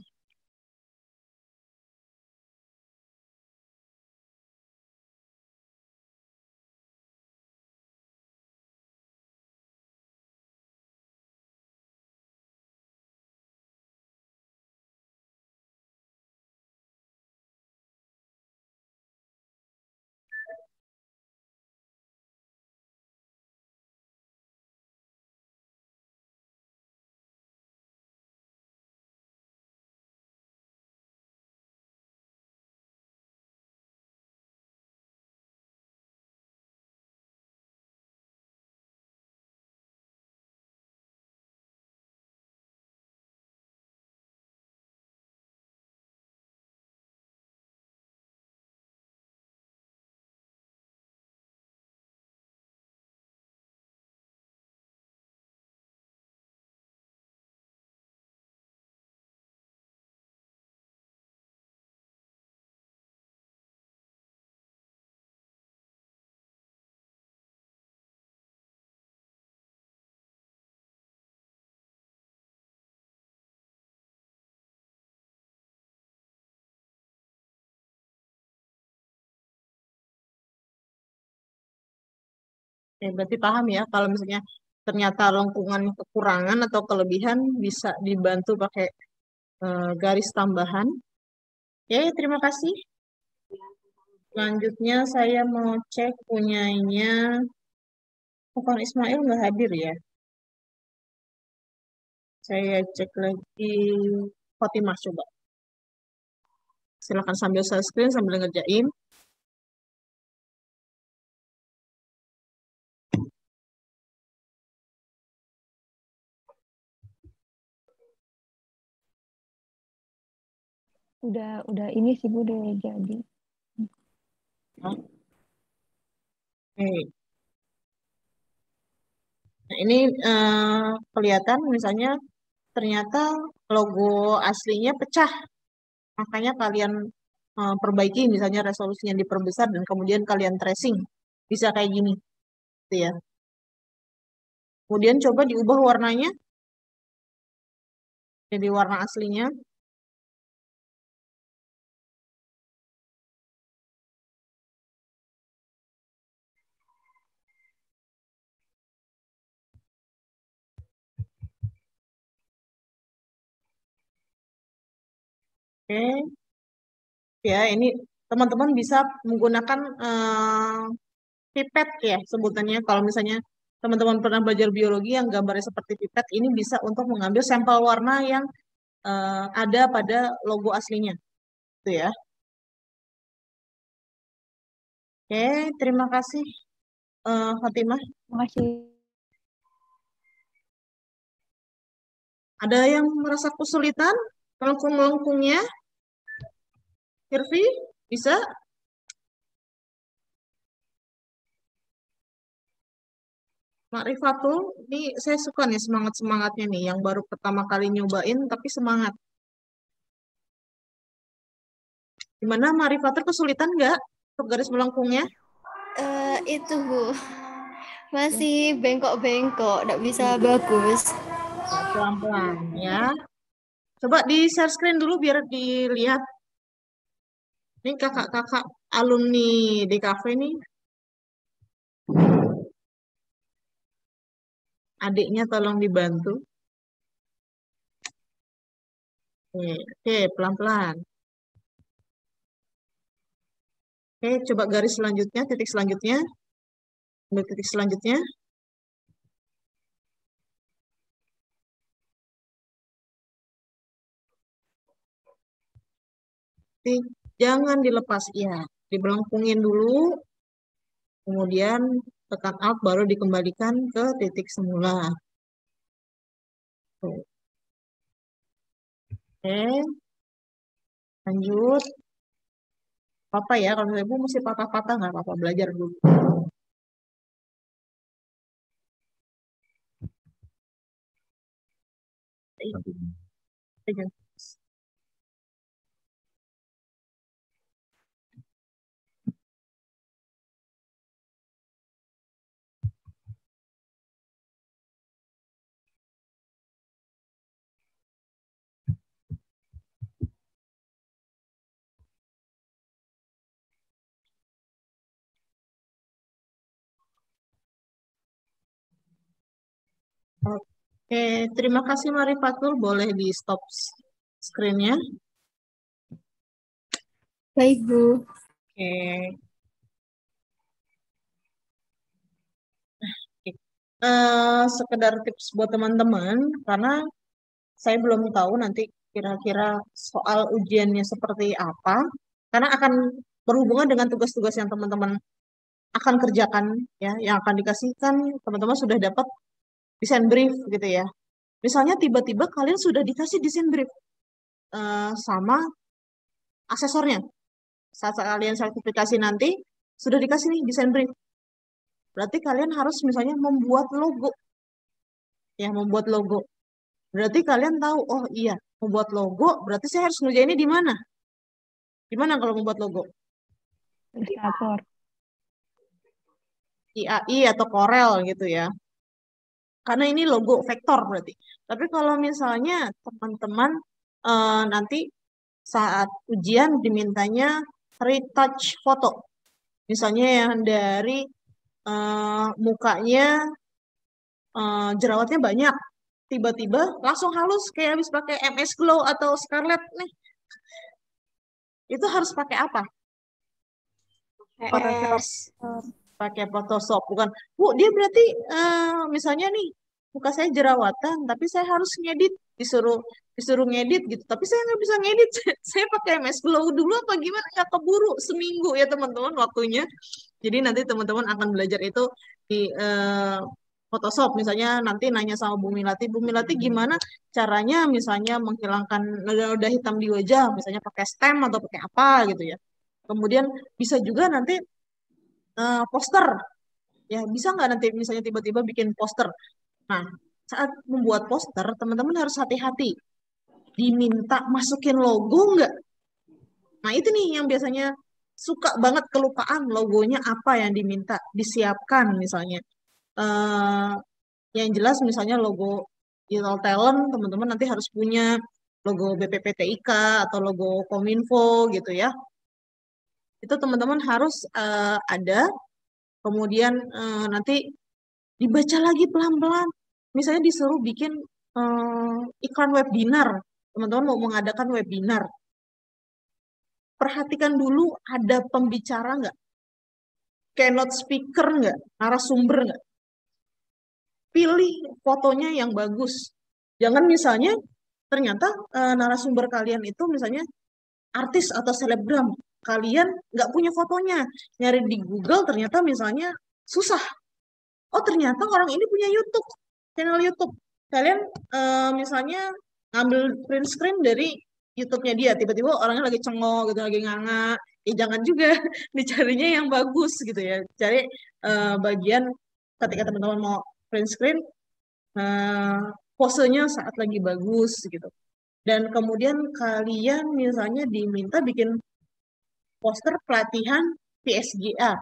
Oke, berarti paham ya kalau misalnya ternyata lengkungan kekurangan atau kelebihan bisa dibantu pakai garis tambahan. Ya, terima kasih. Selanjutnya saya mau cek punyanya. Bukan Ismail nggak hadir ya. Saya cek lagi Fatimah coba. Silakan sambil share screen sambil ngerjain. Udah ini sih Bu udah jadi. Oke. Nah, ini kelihatan misalnya ternyata logo aslinya pecah. Makanya kalian perbaiki misalnya resolusinya diperbesar dan kemudian kalian tracing. Bisa kayak gini. Gitu ya. Kemudian coba diubah warnanya. Jadi warna aslinya. Oke. Ya, ini teman-teman bisa menggunakan pipet ya sebutannya. Kalau misalnya teman-teman pernah belajar biologi yang gambarnya seperti pipet, ini bisa untuk mengambil sampel warna yang ada pada logo aslinya. Itu ya. Oke, terima kasih Fatimah. Terima kasih. Ada yang merasa kesulitan melengkung-melengkungnya? Hirvi, bisa? Makrifatul, ini saya suka nih semangat-semangatnya nih, yang baru pertama kali nyobain tapi semangat. Gimana Makrifatul, kesulitan nggak untuk garis melengkungnya? Itu Bu, masih bengkok-bengkok, nggak bisa bagus. Pelan-pelan ya. Coba di share screen dulu biar dilihat. Ini kakak-kakak alumni DKV nih. Adiknya tolong dibantu. Oke, pelan-pelan. Oke, coba garis selanjutnya, titik selanjutnya. Ambil titik selanjutnya. Jangan dilepas ya, dibelengkungin dulu, kemudian tekan Alt baru dikembalikan ke titik semula. Oke, lanjut. Apa ya, kalau ibu mesti patah-patah nggak apa-apa, belajar dulu. Oke, terima kasih Marifatul. Boleh di stop screen-nya. Baik Bu. Oke. Sekedar tips buat teman-teman, karena saya belum tahu nanti kira-kira soal ujiannya seperti apa, karena akan berhubungan dengan tugas-tugas yang teman-teman akan kerjakan, ya, yang akan dikasihkan, teman-teman sudah dapat desain brief gitu ya. Misalnya tiba-tiba kalian sudah dikasih desain brief sama asesornya. Saat kalian sertifikasi nanti, sudah dikasih nih desain brief. Berarti kalian harus misalnya membuat logo. Ya, membuat logo. Berarti kalian tahu, oh iya, membuat logo, berarti saya harus ngerjainnya di mana? Di mana kalau membuat logo? Ilustrator. IAI atau Corel gitu ya. Karena ini logo vektor berarti. Tapi kalau misalnya teman-teman nanti saat ujian dimintanya retouch foto. Misalnya yang dari mukanya jerawatnya banyak. Tiba-tiba langsung halus kayak habis pakai MS Glow atau Scarlett nih. Itu harus pakai apa? Pakai Photoshop. Bukan, Bu, dia berarti misalnya nih muka saya jerawatan, tapi saya harus ngedit, disuruh ngedit gitu. Tapi saya nggak bisa ngedit. Saya pakai MS Glow dulu apa gimana? Nggak keburu seminggu ya teman-teman waktunya. Jadi nanti teman-teman akan belajar itu di Photoshop. Misalnya nanti nanya sama Bu Milati gimana caranya misalnya menghilangkan noda-noda hitam di wajah, misalnya pakai stem atau pakai apa gitu ya. Kemudian bisa juga nanti poster, ya bisa nggak nanti misalnya tiba-tiba bikin poster. Nah, saat membuat poster, teman-teman harus hati-hati. Diminta masukin logo nggak? Nah, itu nih yang biasanya suka banget kelupaan logonya apa yang diminta, disiapkan misalnya. Yang jelas misalnya logo Digital Talent, teman-teman nanti harus punya logo BPPTIK atau logo Kominfo gitu ya. Itu teman-teman harus ada, kemudian nanti dibaca lagi pelan-pelan. Misalnya disuruh bikin iklan webinar, teman-teman mau mengadakan webinar. perhatikan dulu ada pembicara nggak, keynote speaker nggak, narasumber nggak. Pilih fotonya yang bagus. Jangan misalnya ternyata narasumber kalian itu misalnya artis atau selebgram, kalian nggak punya fotonya, nyari di Google ternyata misalnya susah. Oh ternyata orang ini punya YouTube, channel YouTube. Kalian misalnya ngambil print screen dari YouTube-nya dia, tiba-tiba orangnya lagi cengok gitu, lagi nganga. Ya jangan juga, dicarinya yang bagus gitu ya. Cari bagian ketika teman-teman mau print screen, posenya saat lagi bagus gitu. Dan kemudian kalian misalnya diminta bikin poster pelatihan PSGA.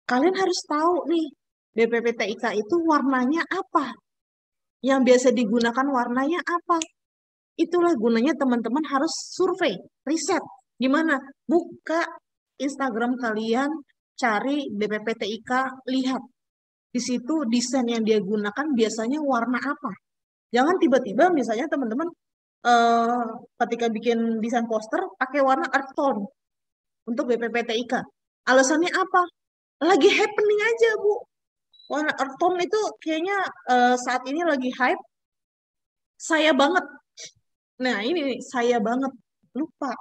Kalian harus tahu nih, BPPTIK itu warnanya apa? Yang biasa digunakan warnanya apa? Itulah gunanya teman-teman harus survei, riset. Gimana? Buka Instagram kalian, cari BPPTIK, lihat. Di situ desain yang dia gunakan biasanya warna apa? Jangan tiba-tiba misalnya teman-teman ketika bikin desain poster pakai warna earth tone untuk BPPTIK. Alasannya apa? Lagi happening aja, Bu. Warna earth tone itu kayaknya saat ini lagi hype. Saya banget. Nah, ini nih, saya banget. Lupa.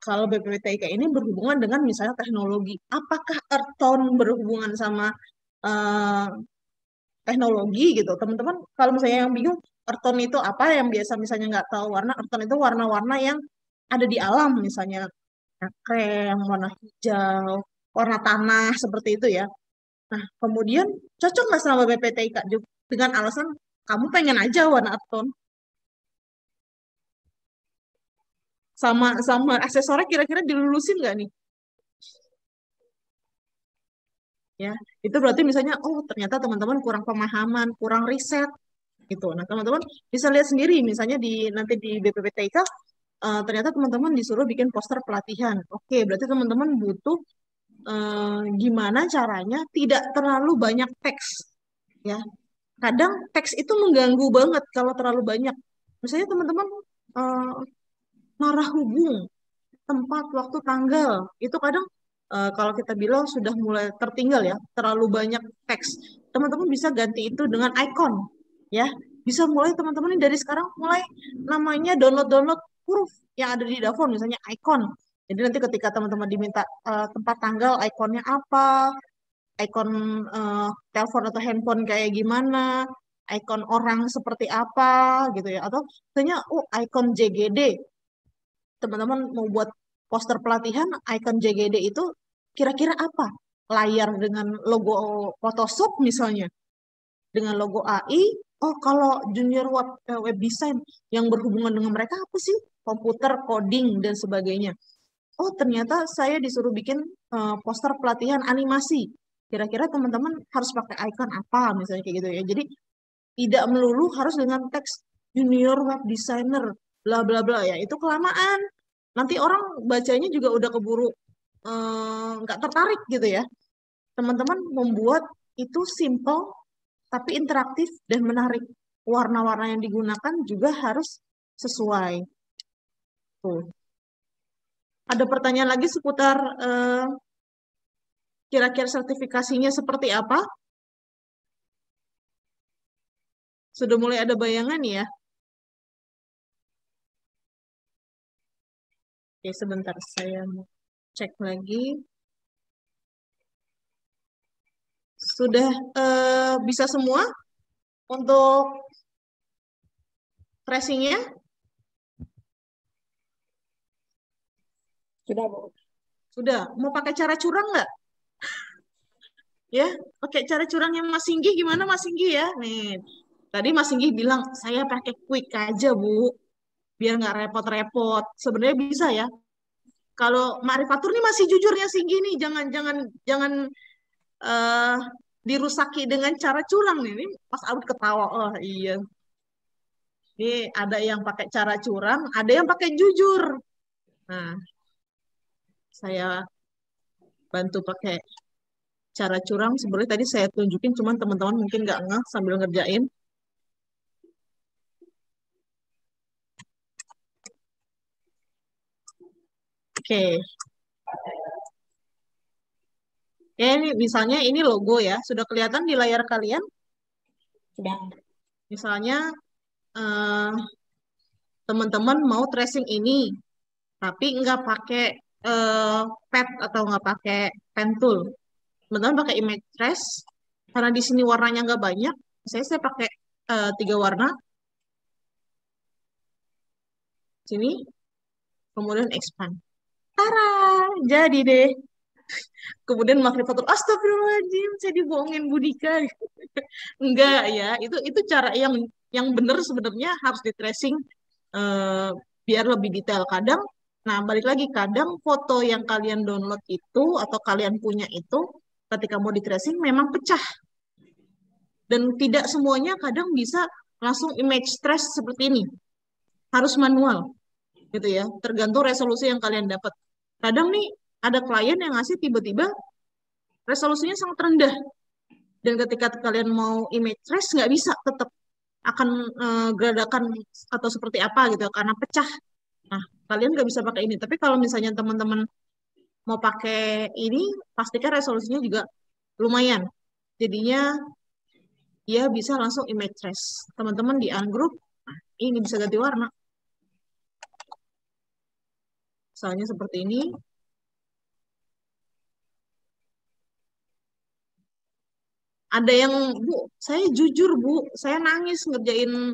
Kalau BPPTIK ini berhubungan dengan misalnya teknologi. Apakah earth tone berhubungan sama teknologi gitu? Teman-teman, kalau misalnya yang bingung, earth tone itu apa, yang biasa misalnya nggak tahu warna, earth tone itu warna-warna yang ada di alam, misalnya krem, warna hijau, warna tanah, seperti itu ya. Nah, kemudian cocok nggak sama BPPTIK dengan alasan kamu pengen aja warna earth tone? Sama aksesoris kira-kira dilulusin nggak nih? Ya, itu berarti misalnya, oh ternyata teman-teman kurang pemahaman, kurang riset, gitu. Nah, teman-teman bisa lihat sendiri, misalnya nanti di BPPTIK, ternyata teman-teman disuruh bikin poster pelatihan. Oke, berarti teman-teman butuh gimana caranya tidak terlalu banyak teks, ya. Kadang teks itu mengganggu banget kalau terlalu banyak. Misalnya teman-teman narah hubung, tempat, waktu, tanggal, itu kadang kalau kita bilang sudah mulai tertinggal ya, terlalu banyak teks. Teman-teman bisa ganti itu dengan icon, ya. Bisa mulai teman-teman dari sekarang mulai namanya download huruf yang ada di Davon, misalnya icon. Jadi nanti ketika teman-teman diminta tempat, tanggal, ikonnya apa, ikon telepon atau handphone kayak gimana, ikon orang seperti apa gitu ya, atau misalnya ikon JGD. Teman-teman mau buat poster pelatihan, ikon JGD itu kira-kira apa? Layar dengan logo Photoshop misalnya, dengan logo AI. Oh, kalau junior web design yang berhubungan dengan mereka apa sih? Komputer, coding, dan sebagainya. Oh, ternyata saya disuruh bikin poster pelatihan animasi. Kira-kira teman-teman harus pakai icon apa, misalnya kayak gitu ya. Jadi, tidak melulu harus dengan teks junior web designer, bla bla bla ya. Itu kelamaan. Nanti orang bacanya juga udah keburu nggak tertarik gitu ya. Teman-teman membuat itu simple, tapi interaktif dan menarik. Warna-warna yang digunakan juga harus sesuai. Tuh. Ada pertanyaan lagi seputar kira-kira sertifikasinya seperti apa? Sudah mulai ada bayangan ya? Oke, sebentar saya mau cek lagi. Sudah bisa semua untuk tracingnya? Sudah, Bu. Sudah. Mau pakai cara curang nggak? Ya, pakai cara curang yang Mas Singgi gimana Mas Singgi ya? Nih, tadi Mas Singgi bilang saya pakai quick aja Bu, biar nggak repot-repot. Sebenarnya bisa ya. Kalau Ma'rifatur nih masih jujurnya Singgi nih, jangan dirusaki dengan cara curang nih. Ini Mas Abud ketawa. Oh iya. Ini ada yang pakai cara curang, ada yang pakai jujur. Nah, saya bantu pakai cara curang. Sebenarnya tadi saya tunjukin, cuman teman-teman mungkin nggak ngeh sambil ngerjain. Oke. Ya, ini misalnya ini logo ya. Sudah kelihatan di layar kalian? Sudah. Misalnya eh, teman-teman mau tracing ini, tapi nggak pakai pad atau nggak pakai pen tool. Teman-teman pakai image trace. Karena di sini warnanya nggak banyak, saya pakai 3 warna. Sini, kemudian expand. Tara, jadi deh. Kemudian makrifatul, astagfirullahaladzim, saya dibohongin Budika. Enggak ya, itu cara yang benar sebenarnya harus di tracing biar lebih detail. Kadang, nah balik lagi, kadang foto yang kalian download itu atau kalian punya itu ketika mau di tracing memang pecah. Dan tidak semuanya kadang bisa langsung image trace seperti ini. Harus manual, gitu ya. Tergantung resolusi yang kalian dapat. Kadang nih ada klien yang ngasih tiba-tiba resolusinya sangat rendah. Dan ketika kalian mau image trace nggak bisa, tetap akan geradakan atau seperti apa gitu karena pecah. Nah, kalian nggak bisa pakai ini. Tapi kalau misalnya teman-teman mau pakai ini, pastikan resolusinya juga lumayan. Jadinya dia bisa langsung image trace. Teman-teman di ungroup, nah, ini bisa ganti warna. Misalnya seperti ini. Ada yang, Bu, saya jujur, Bu, saya nangis ngerjain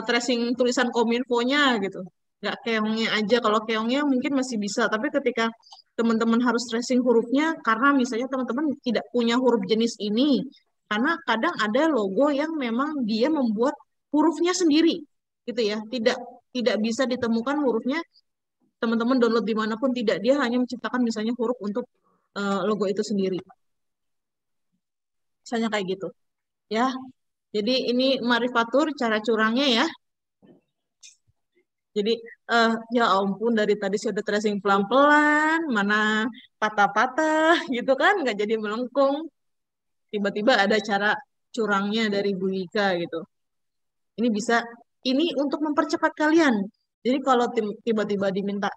tracing tulisan kominfonya gitu. Nggak keongnya aja, kalau keongnya mungkin masih bisa. Tapi ketika teman-teman harus tracing hurufnya, karena misalnya teman-teman tidak punya huruf jenis ini, karena kadang ada logo yang memang dia membuat hurufnya sendiri, gitu ya. Tidak bisa ditemukan hurufnya, teman-teman download dimanapun tidak. Dia hanya menciptakan misalnya huruf untuk logo itu sendiri. Misalnya kayak gitu. Ya, jadi ini marifatur cara curangnya ya. Jadi, ya ampun dari tadi saya udah tracing pelan-pelan, mana patah-patah gitu kan, nggak jadi melengkung. Tiba-tiba ada cara curangnya dari Bu Ika gitu. Ini bisa, ini untuk mempercepat kalian. Jadi kalau tiba-tiba diminta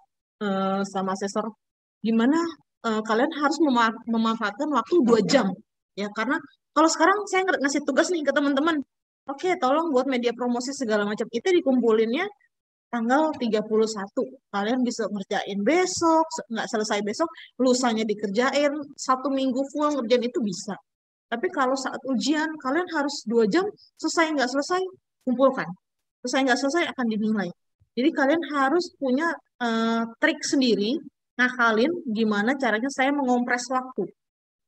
sama asesor, gimana kalian harus memanfaatkan waktu 2 jam. Ya, karena kalau sekarang saya ngasih tugas nih ke teman-teman, oke, tolong buat media promosi segala macam, itu dikumpulinnya tanggal 31. Kalian bisa ngerjain besok, nggak selesai besok, lusanya dikerjain, 1 minggu full ngerjain itu bisa. Tapi kalau saat ujian, kalian harus 2 jam, selesai nggak selesai, kumpulkan. Selesai nggak selesai akan dinilai. Jadi kalian harus punya trik sendiri, ngakalin gimana caranya saya mengompres waktu.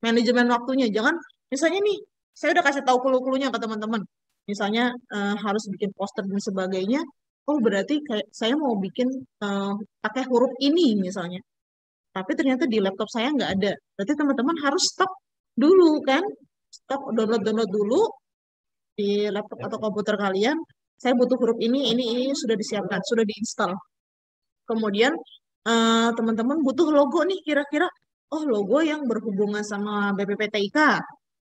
Manajemen waktunya, jangan, misalnya nih, saya udah kasih tahu clue-cluenya ke teman-teman. Misalnya harus bikin poster dan sebagainya, oh berarti kayak saya mau bikin pakai huruf ini misalnya. Tapi ternyata di laptop saya nggak ada. Berarti teman-teman harus stop dulu kan. Stop, download dulu di laptop atau komputer kalian. Saya butuh huruf ini sudah disiapkan, sudah diinstal. Kemudian teman-teman butuh logo nih kira-kira, oh logo yang berhubungan sama BPPTIK.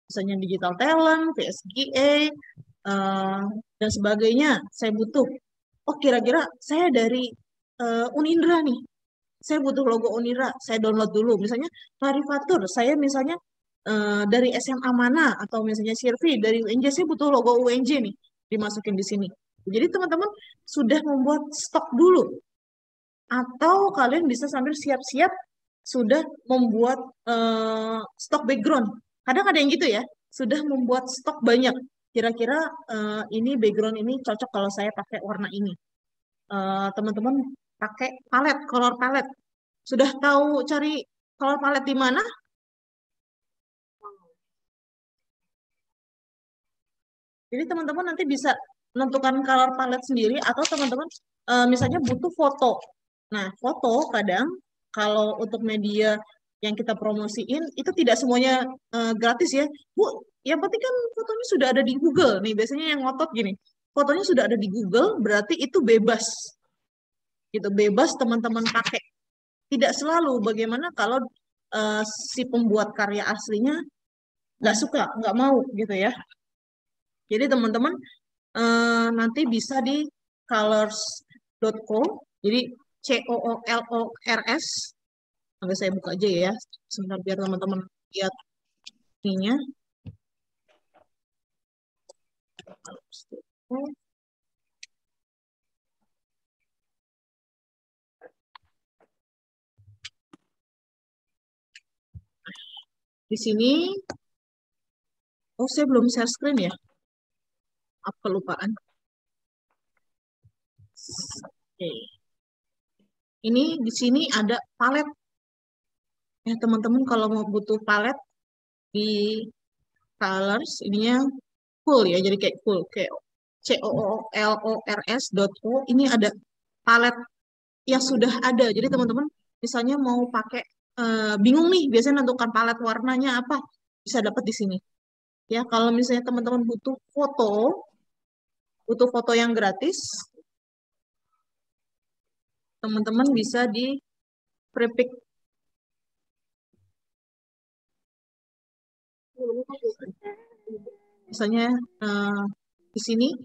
Misalnya Digital Talent, VSGA, dan sebagainya. Saya butuh. Oh kira-kira saya dari Unindra nih, saya butuh logo Unindra, saya download dulu. Misalnya Marifatur, saya misalnya dari SMA mana, atau misalnya Sirvi dari UNJ, saya butuh logo UNJ nih, dimasukin di sini. Jadi teman-teman sudah membuat stok dulu. Atau kalian bisa sambil siap-siap sudah membuat stok background. Kadang ada yang gitu ya, sudah membuat stok banyak. Kira-kira ini background ini cocok kalau saya pakai warna ini. Teman-teman pakai palet, color palet. Sudah tahu cari color palet di mana? Jadi teman-teman nanti bisa menentukan color palet sendiri, atau teman-teman misalnya butuh foto. Nah, foto kadang kalau untuk media yang kita promosiin itu tidak semuanya gratis ya. Bu, yang penting kan fotonya sudah ada di Google. Nih, biasanya yang ngotot gini. Fotonya sudah ada di Google, berarti itu bebas. Gitu, bebas teman-teman pakai. Tidak selalu. Bagaimana kalau si pembuat karya aslinya nggak suka, nggak mau gitu ya. Jadi teman-teman nanti bisa di colors.co, jadi COOLORS Nanti saya buka aja ya, sebentar biar teman-teman lihat ininya. Di sini, oh saya belum share screen ya, apa kelupaan. Oke. Ini di sini ada palet. Ya teman-teman kalau mau butuh palet di colors, ininya full ya, jadi kayak full, kayak COOLORS.O. Ini ada palet yang sudah ada. Jadi teman-teman misalnya mau pakai bingung nih biasanya nentukan palet warnanya apa, bisa dapat di sini. Ya, kalau misalnya teman-teman butuh foto yang gratis, teman-teman bisa di prepick. Misalnya di sini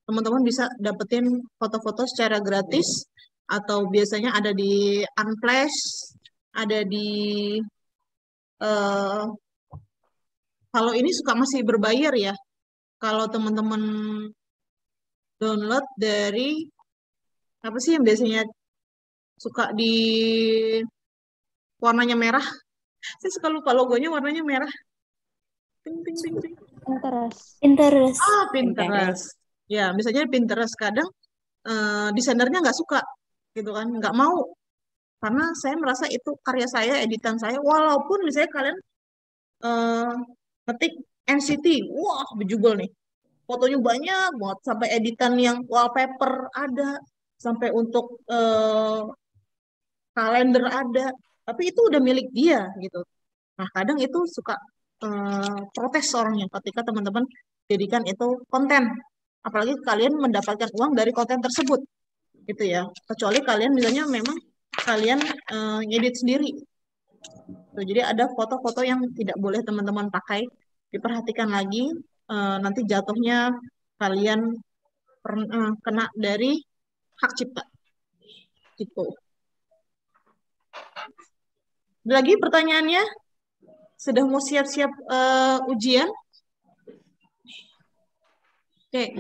teman-teman bisa dapetin foto-foto secara gratis, atau biasanya ada di Unflash, ada di kalau ini suka masih berbayar ya. Kalau teman-teman download dari apa sih yang biasanya suka di warnanya merah? Saya suka lupa logonya warnanya merah. Ting, ting, ting, ting. Pinterest. Pinterest. Ya, misalnya Pinterest kadang desainernya nggak suka, gitu kan, nggak mau. Karena saya merasa itu karya saya, editan saya, walaupun misalnya kalian ketik NCT, wah bejubel nih. Fotonya banyak banget, sampai editan yang wallpaper ada, sampai untuk kalender ada, tapi itu udah milik dia gitu. Nah, kadang itu suka protes orangnya ketika teman-teman jadikan itu konten. Apalagi kalian mendapatkan uang dari konten tersebut, gitu ya. Kecuali kalian misalnya memang kalian ngedit sendiri. Tuh, jadi ada foto-foto yang tidak boleh teman-teman pakai. Diperhatikan lagi, nanti jatuhnya kalian kena dari hak cipta. Gitu. Ada lagi pertanyaannya? Sudah mau siap-siap ujian? Oke.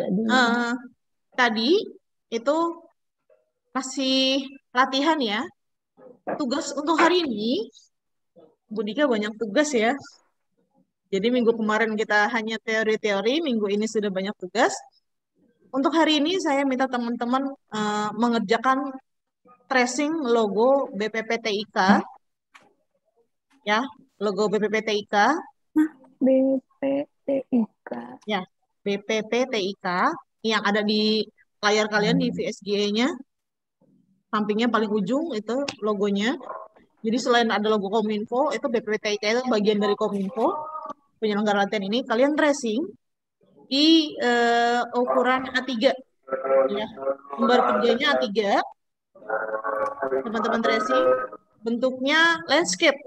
Tadi itu kasih latihan ya. Tugas untuk hari ini, Bu Dika banyak tugas ya. Jadi minggu kemarin kita hanya teori-teori, minggu ini sudah banyak tugas. Untuk hari ini saya minta teman-teman mengerjakan tracing logo BPPTIK. Ya, logo BPPTIK. BPPTIK. Ya, BPPTIK yang ada di layar kalian di VSG-nya. Sampingnya paling ujung itu logonya. Jadi selain ada logo Kominfo, itu BPPTIK itu bagian dari Kominfo. Penyelenggara latihan ini kalian tracing di ukuran A3. Ya, lembar kerjanya A3. Teman-teman tracing bentuknya landscape.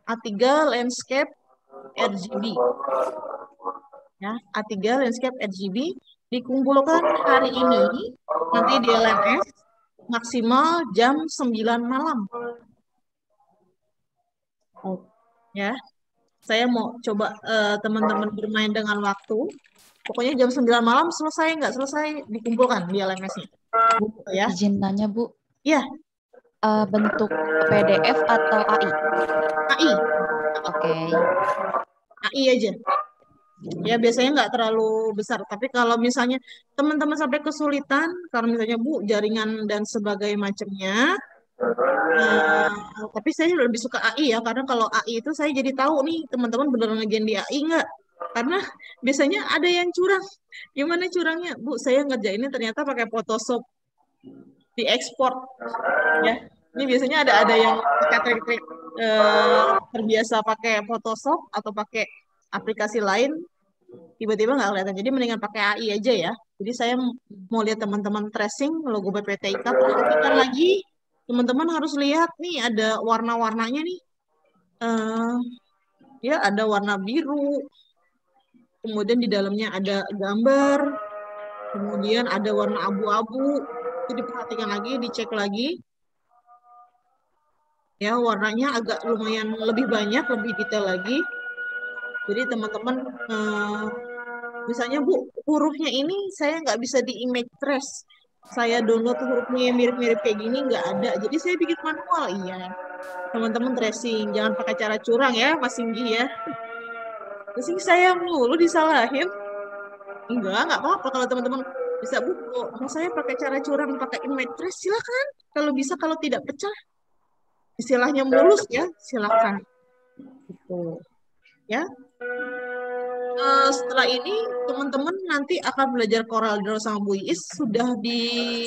A3 landscape RGB. Ya, A3 landscape RGB dikumpulkan hari ini nanti di LMS maksimal jam 9 malam. Ya. Saya mau coba teman-teman bermain dengan waktu. Pokoknya jam 9 malam selesai nggak selesai dikumpulkan di LMS-nya. Ya. Izin tanya, Bu. Iya. Bentuk PDF atau AI? AI. Oke. AI aja. Ya biasanya nggak terlalu besar. Tapi kalau misalnya teman-teman sampai kesulitan, kalau misalnya Bu jaringan dan sebagainya macamnya, tapi saya lebih suka AI ya, karena kalau AI itu saya jadi tahu nih teman-teman beneran ngerjain di AI nggak? Karena biasanya ada yang curang. Gimana curangnya? Bu, saya ngerjainnya ternyata pakai Photoshop diekspor. Ya, ini biasanya ada yang pakai trik-trik terbiasa pakai Photoshop atau pakai aplikasi lain, tiba-tiba nggak kelihatan. Jadi mendingan pakai AI aja ya. Jadi saya mau lihat teman-teman tracing logo BPPTIK, perhatikan lagi. Teman-teman harus lihat nih ada warna-warnanya nih. Ya ada warna biru. Kemudian di dalamnya ada gambar. Kemudian ada warna abu-abu. Itu diperhatikan lagi, dicek lagi. Ya, warnanya agak lumayan lebih banyak, lebih detail lagi. Jadi teman-teman, misalnya Bu, hurufnya ini saya nggak bisa di image trace. Saya download hurufnya yang mirip-mirip kayak gini, nggak ada. Jadi saya bikin manual, iya. Teman-teman tracing, jangan pakai cara curang ya, Mas Singgi ya. Terus saya mulu disalahin. Nggak apa-apa kalau teman-teman bisa Bu, mau saya pakai cara curang, pakai image trace, silakan. Kalau bisa, kalau tidak pecah, istilahnya mulus ya, silakan. Gitu. Ya. Setelah ini teman-teman nanti akan belajar Corel Draw sama Bu Iis. Sudah di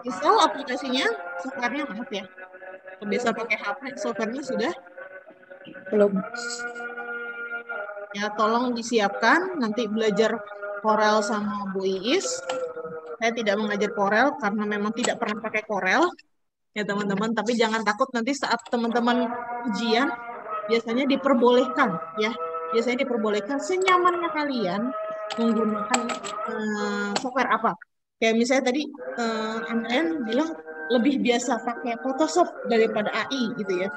install aplikasinya, software-nya maaf ya. Biasa pakai HP, software-nya sudah Belum. ya, tolong disiapkan nanti belajar Corel sama Bu Iis. Saya tidak mengajar Corel karena memang tidak pernah pakai Corel ya teman-teman, tapi jangan takut nanti saat teman-teman ujian biasanya diperbolehkan ya. Biasanya diperbolehkan senyamannya kalian menggunakan software apa. Kayak misalnya tadi MN bilang lebih biasa pakai Photoshop daripada AI gitu ya.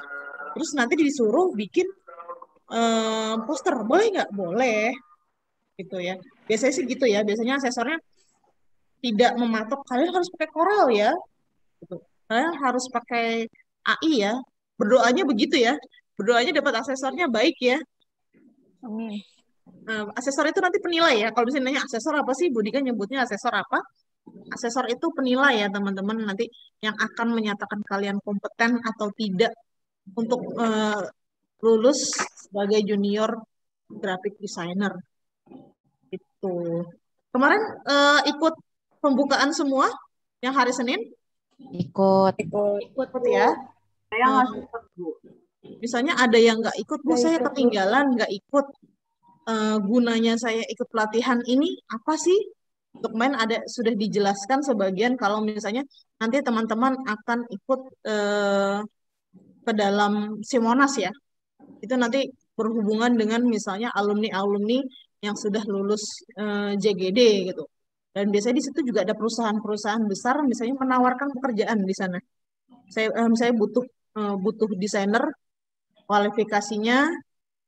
Terus nanti disuruh bikin poster, boleh nggak? Boleh gitu ya. Biasanya sih gitu ya. Biasanya asesornya tidak mematok kalian harus pakai Corel ya. Gitu. Kalian harus pakai AI ya. Berdoanya begitu ya. Berdoanya dapat asesornya baik ya. Amin. Asesor itu nanti penilai ya. Kalau misalnya nanya asesor apa sih, Budika nyebutnya asesor apa? Asesor itu penilai ya teman-teman, nanti yang akan menyatakan kalian kompeten atau tidak untuk lulus sebagai junior graphic designer. Itu. Kemarin ikut pembukaan semua yang hari Senin? Ikut. Ikut ya. Saya nggak sempat, Bu. Misalnya ada yang nggak ikut, Bu, saya ketinggalan, nggak ikut. Gunanya saya ikut pelatihan ini apa sih? Untuk main ada sudah dijelaskan sebagian kalau misalnya nanti teman-teman akan ikut ke dalam Simonas ya. Itu nanti berhubungan dengan misalnya alumni-alumni yang sudah lulus JGD gitu. Dan biasanya di situ juga ada perusahaan-perusahaan besar misalnya menawarkan pekerjaan di sana. Saya butuh desainer, kualifikasinya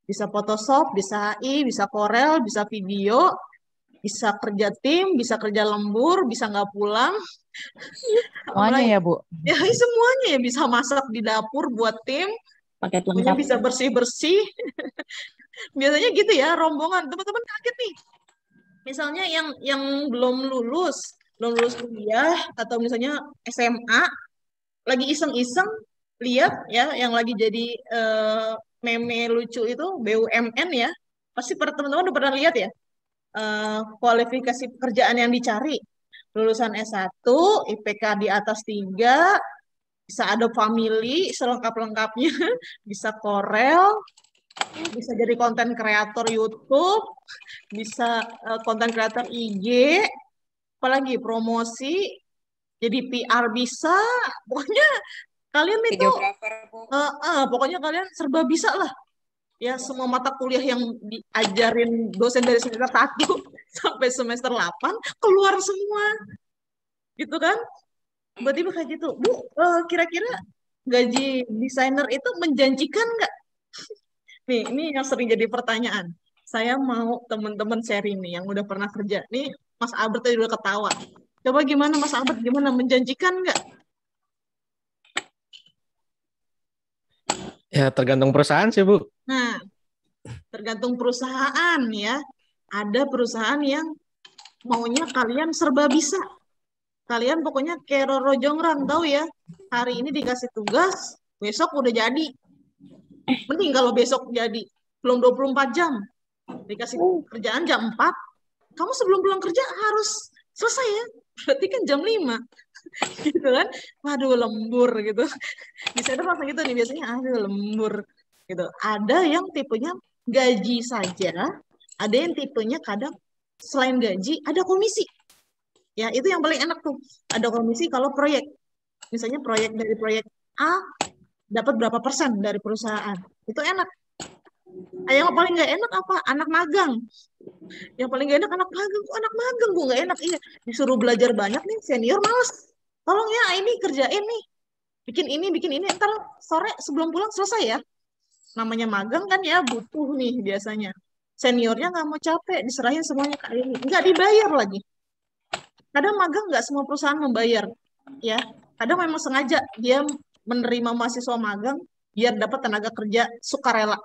bisa Photoshop, bisa AI, bisa Corel, bisa video, bisa kerja tim, bisa kerja lembur, bisa nggak pulang. Semuanya ya, Bu? Ya, semuanya ya. Bisa masak di dapur buat tim, Paket punya lengkap. bisa bersih-bersih. Biasanya gitu ya, rombongan. Teman-teman kaget nih. Misalnya yang belum lulus kuliah, atau misalnya SMA, lagi iseng-iseng, lihat ya, yang lagi jadi meme lucu itu BUMN ya. Pasti teman-teman udah pernah lihat ya. Kualifikasi pekerjaan yang dicari. Lulusan S1, IPK di atas 3, bisa Adobe Family, selengkap-lengkapnya, bisa Corel, bisa jadi konten kreator YouTube, bisa konten kreator IG, apalagi promosi, jadi PR bisa, pokoknya kalian itu, pokoknya kalian serba bisa lah. Ya, semua mata kuliah yang diajarin dosen dari semester 1 sampai semester 8 keluar semua. Gitu kan? Tiba-tiba kayak gitu. Bu, kira-kira gaji desainer itu menjanjikan nggak? Nih, ini yang sering jadi pertanyaan. Saya mau teman-teman sharing nih yang udah pernah kerja. Nih, Mas Albert tadi udah ketawa. Coba gimana Mas Albert, gimana? Menjanjikan nggak? Ya tergantung perusahaan sih, Bu. Nah, tergantung perusahaan ya. Ada perusahaan yang maunya kalian serba bisa. Kalian pokoknya kayak Roro Jonggrang, tahu ya. Hari ini dikasih tugas, besok udah jadi. Mending kalau besok jadi. Belum 24 jam. Dikasih kerjaan jam 4. Kamu sebelum pulang kerja harus selesai ya. Berarti kan jam 5. Gitu kan. Waduh, lembur gitu. Bisa ada masa gitu nih biasanya, aduh lembur gitu. Ada yang tipenya gaji saja, ada yang tipenya kadang selain gaji ada komisi. Ya, itu yang paling enak tuh. Ada komisi kalau proyek. Misalnya proyek dari proyek A dapat berapa persen dari perusahaan. Itu enak. Yang paling nggak enak apa? Anak magang. Yang paling nggak enak anak magang. Anak magang nggak enak. Iya, disuruh belajar banyak nih, senior males. Tolong ya, ini kerjain nih. bikin ini, ntar sore sebelum pulang selesai ya. Namanya magang kan ya butuh nih biasanya. Seniornya nggak mau capek, diserahin semuanya ke ini, nggak dibayar lagi. Kadang magang nggak semua perusahaan membayar, ya. Kadang memang sengaja dia menerima mahasiswa magang biar dapat tenaga kerja sukarela,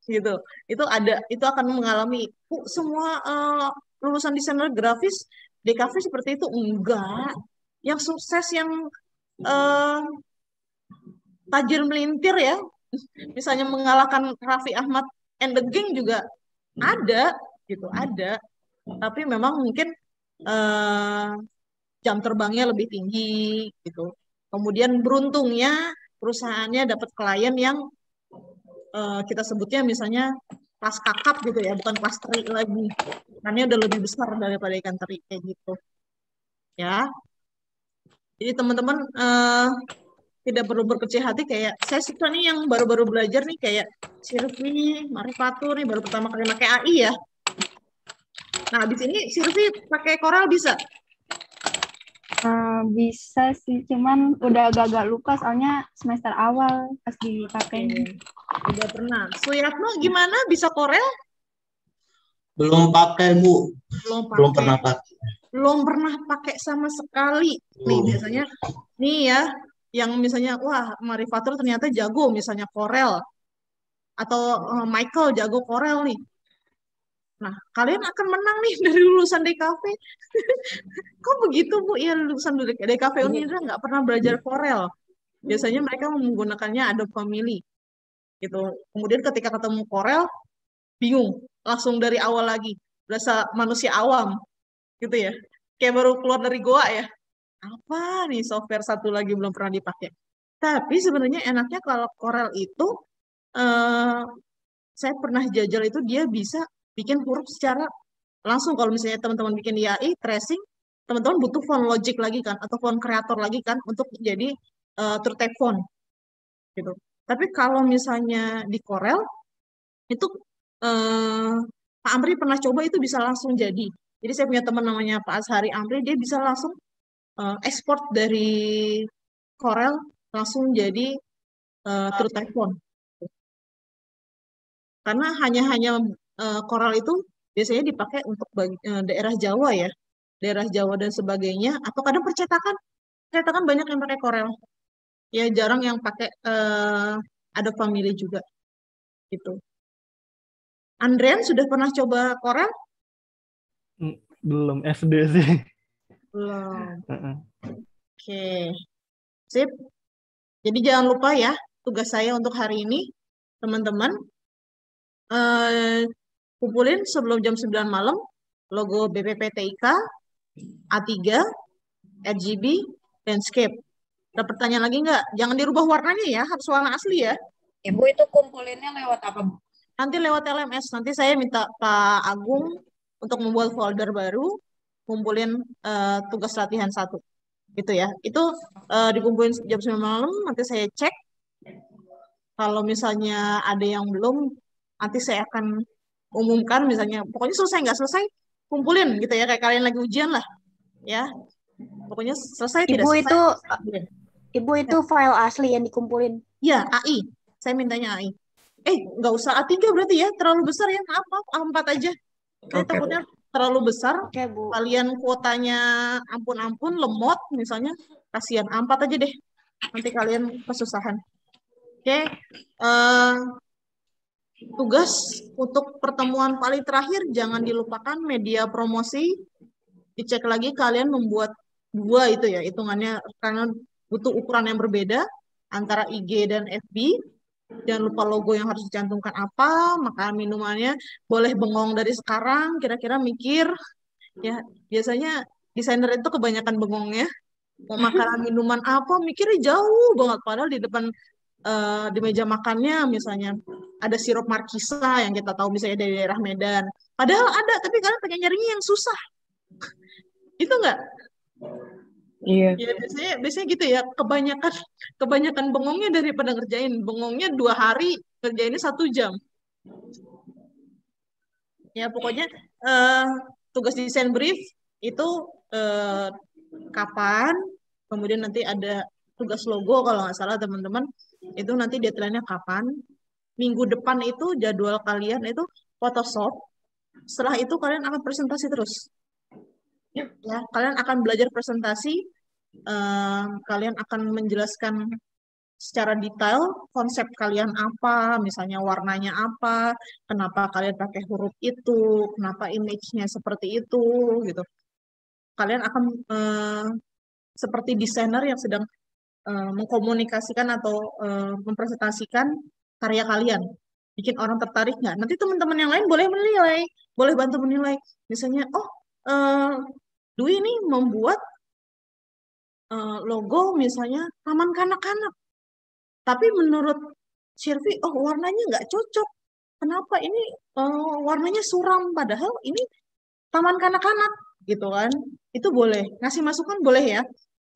gitu. Itu ada, itu akan mengalami semua lulusan desainer grafis DKV seperti itu enggak. Yang sukses yang tajir melintir ya, misalnya mengalahkan Raffi Ahmad and the Gang juga ada, gitu, ada. Tapi memang mungkin jam terbangnya lebih tinggi, gitu. Kemudian beruntungnya perusahaannya dapat klien yang kita sebutnya misalnya kelas kakap gitu ya, bukan kelas teri lagi. Ikannya udah lebih besar daripada ikan teri kayak gitu. Ya. Jadi teman-teman tidak perlu berkecil hati, kayak saya suka nih yang baru-baru belajar nih kayak Sirvi, Marifatur nih baru pertama kali pakai AI ya. Nah, habis ini Sirvi pakai Corel bisa? Bisa sih, cuman udah agak-agak lupa soalnya semester awal pas dipakai. Udah pernah. Suyatno gimana, bisa Corel? Belum pakai, Bu. Belum pernah pakai. Belum pernah pakai sama sekali. Nih biasanya nih ya, yang misalnya wah Marifatur ternyata jago misalnya Corel, atau Michael jago Corel nih. Nah, kalian akan menang nih dari lulusan DKV. Kok begitu, Bu? Ya, lulusan DKV Unida nggak pernah belajar Corel. Biasanya mereka menggunakannya Adobe Family. Gitu. Kemudian ketika ketemu Corel, bingung. Langsung dari awal lagi. Berasa manusia awam. Gitu ya. Kayak baru keluar dari goa ya. Apa nih software satu lagi belum pernah dipakai. Tapi sebenarnya enaknya kalau Corel itu, saya pernah jajal itu dia bisa bikin huruf secara langsung. Kalau misalnya teman-teman bikin di AI, tracing, teman-teman butuh font logic lagi kan, atau font creator lagi kan, untuk jadi true type font. Gitu. Tapi kalau misalnya di Corel, itu Pak Amri pernah coba itu bisa langsung jadi. Jadi saya punya teman namanya Pak Azhari Amri, dia bisa langsung ekspor dari Corel, langsung jadi true type font. Karena hanya Corel itu biasanya dipakai untuk daerah Jawa ya, daerah Jawa dan sebagainya, atau kadang percetakan banyak yang pakai Corel, ya jarang yang pakai Adobe Family juga, gitu. Andrean sudah pernah coba Corel? Belum, SD sih. Belum. Oke, sip. Jadi jangan lupa ya, tugas saya untuk hari ini, teman-teman, kumpulin sebelum jam 9 malam logo BPPTIK, A3, RGB, landscape. Ada pertanyaan lagi nggak? Jangan dirubah warnanya ya, harus warna asli ya. Ibu itu kumpulinnya lewat apa, Bu? Nanti lewat LMS. Nanti saya minta Pak Agung untuk membuat folder baru, kumpulin tugas latihan 1. Gitu ya. Itu dikumpulin jam 9 malam, nanti saya cek. Kalau misalnya ada yang belum, nanti saya akan umumkan misalnya, pokoknya selesai nggak selesai, kumpulin gitu ya, kayak kalian lagi ujian lah. Ya. Pokoknya selesai tidak selesai. Ibu itu file asli yang dikumpulin. Iya, AI. Saya mintanya AI. Nggak usah A3 berarti ya, terlalu besar ya, maaf, A4 aja. Saya takutnya terlalu besar, Bu. kalian kuotanya ampun-ampun, lemot misalnya, kasihan, A4 aja deh. Nanti kalian kesusahan. Oke, tugas untuk pertemuan paling terakhir, jangan dilupakan media promosi, dicek lagi kalian membuat 2 itu ya, hitungannya karena butuh ukuran yang berbeda antara IG dan FB. Jangan lupa logo yang harus dicantumkan apa, makanan minumannya boleh bengong dari sekarang, kira-kira mikir. Ya, biasanya desainer itu kebanyakan bengongnya. Mau makanan minuman apa, mikirnya jauh banget. Padahal di depan, di meja makannya misalnya, ada sirup markisa yang kita tahu misalnya dari daerah Medan. Padahal ada, tapi kalian pengen nyarinya yang susah. Itu enggak? Iya. Ya, biasanya gitu ya, kebanyakan bengongnya daripada ngerjain. Bengongnya 2 hari, ngerjainnya 1 jam. Ya, pokoknya tugas desain brief itu kapan, kemudian nanti ada tugas logo kalau nggak salah teman-teman. Itu nanti deadline-nya kapan. Minggu depan itu jadwal kalian itu Photoshop. Setelah itu kalian akan presentasi terus. Ya, kalian akan belajar presentasi. Kalian akan menjelaskan secara detail konsep kalian apa, misalnya warnanya apa, kenapa kalian pakai huruf itu, kenapa image-nya seperti itu, gitu. Kalian akan seperti desainer yang sedang mengkomunikasikan atau mempresentasikan karya kalian. Bikin orang tertarik nggak? Nanti teman-teman yang lain boleh menilai, boleh bantu menilai. Misalnya, oh, Dwi ini membuat logo misalnya taman kanak-kanak. Tapi menurut Shirvi, oh warnanya nggak cocok. Kenapa ini warnanya suram? Padahal ini taman kanak-kanak, gitu kan? Itu boleh. Ngasih masukan boleh ya.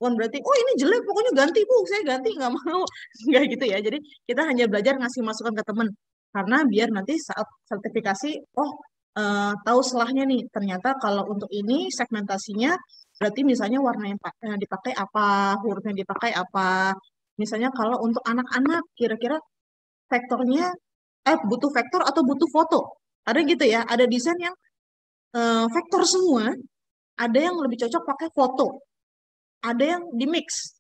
Bukan berarti, oh ini jelek, pokoknya ganti Bu, saya ganti, nggak mau. Nggak gitu ya. Jadi kita hanya belajar ngasih masukan ke teman. Karena biar nanti saat sertifikasi, oh tahu selahnya nih. Ternyata kalau untuk ini segmentasinya, berarti misalnya warna yang dipakai apa, huruf yang dipakai apa. Misalnya kalau untuk anak-anak, kira-kira vektornya, butuh vektor atau butuh foto. Ada gitu ya, ada desain yang vektor semua, ada yang lebih cocok pakai foto, ada yang di mix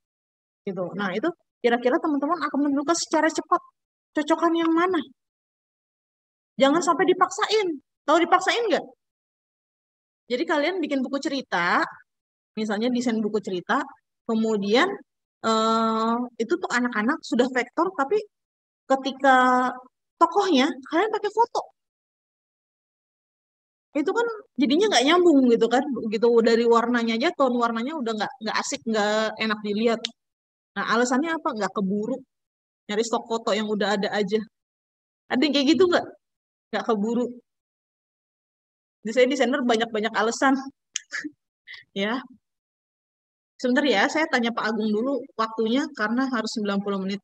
gitu. Nah itu kira-kira teman-teman akan menentukan secara cepat cocokan yang mana. Jangan sampai dipaksain. Tahu dipaksain nggak? Jadi kalian bikin buku cerita, misalnya desain buku cerita, kemudian itu tuh anak-anak sudah vektor, tapi ketika tokohnya kalian pakai foto. Itu kan jadinya nggak nyambung gitu kan, gitu dari warnanya aja, tone warnanya udah nggak asik, nggak enak dilihat. Nah alasannya apa? Nggak keburu nyari stok foto yang udah ada aja. Ada yang kayak gitu nggak? Nggak keburu. Saya desainer banyak-banyak alasan. Ya, sebentar ya, saya tanya Pak Agung dulu waktunya karena harus 90 menit.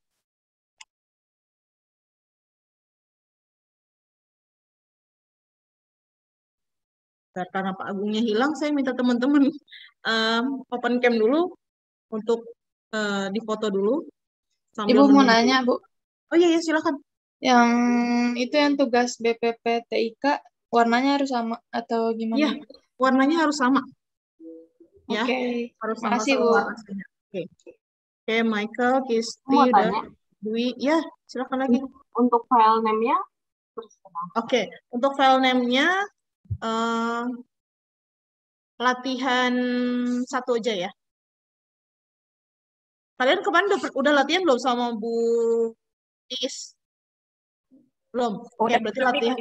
Karena Pak Agungnya hilang, saya minta teman-teman open cam dulu untuk difoto dulu. Sambil Ibu mau menunggu. nanya, Bu. Oh iya, silakan. Yang itu yang tugas BPP TIK, warnanya harus sama atau gimana? Iya, warnanya harus sama. Ya, Oke. harus sama Makasih, sama Bu. warnanya. Oke. Oke, Michael, Kisti, Mau udah tanya, Dwi. Ya, silakan lagi. untuk file name-nya Oke, untuk file name-nya latihan 1 aja ya. Kalian kemarin udah latihan belum sama Bu Is? Belum? Oke, berarti latihan.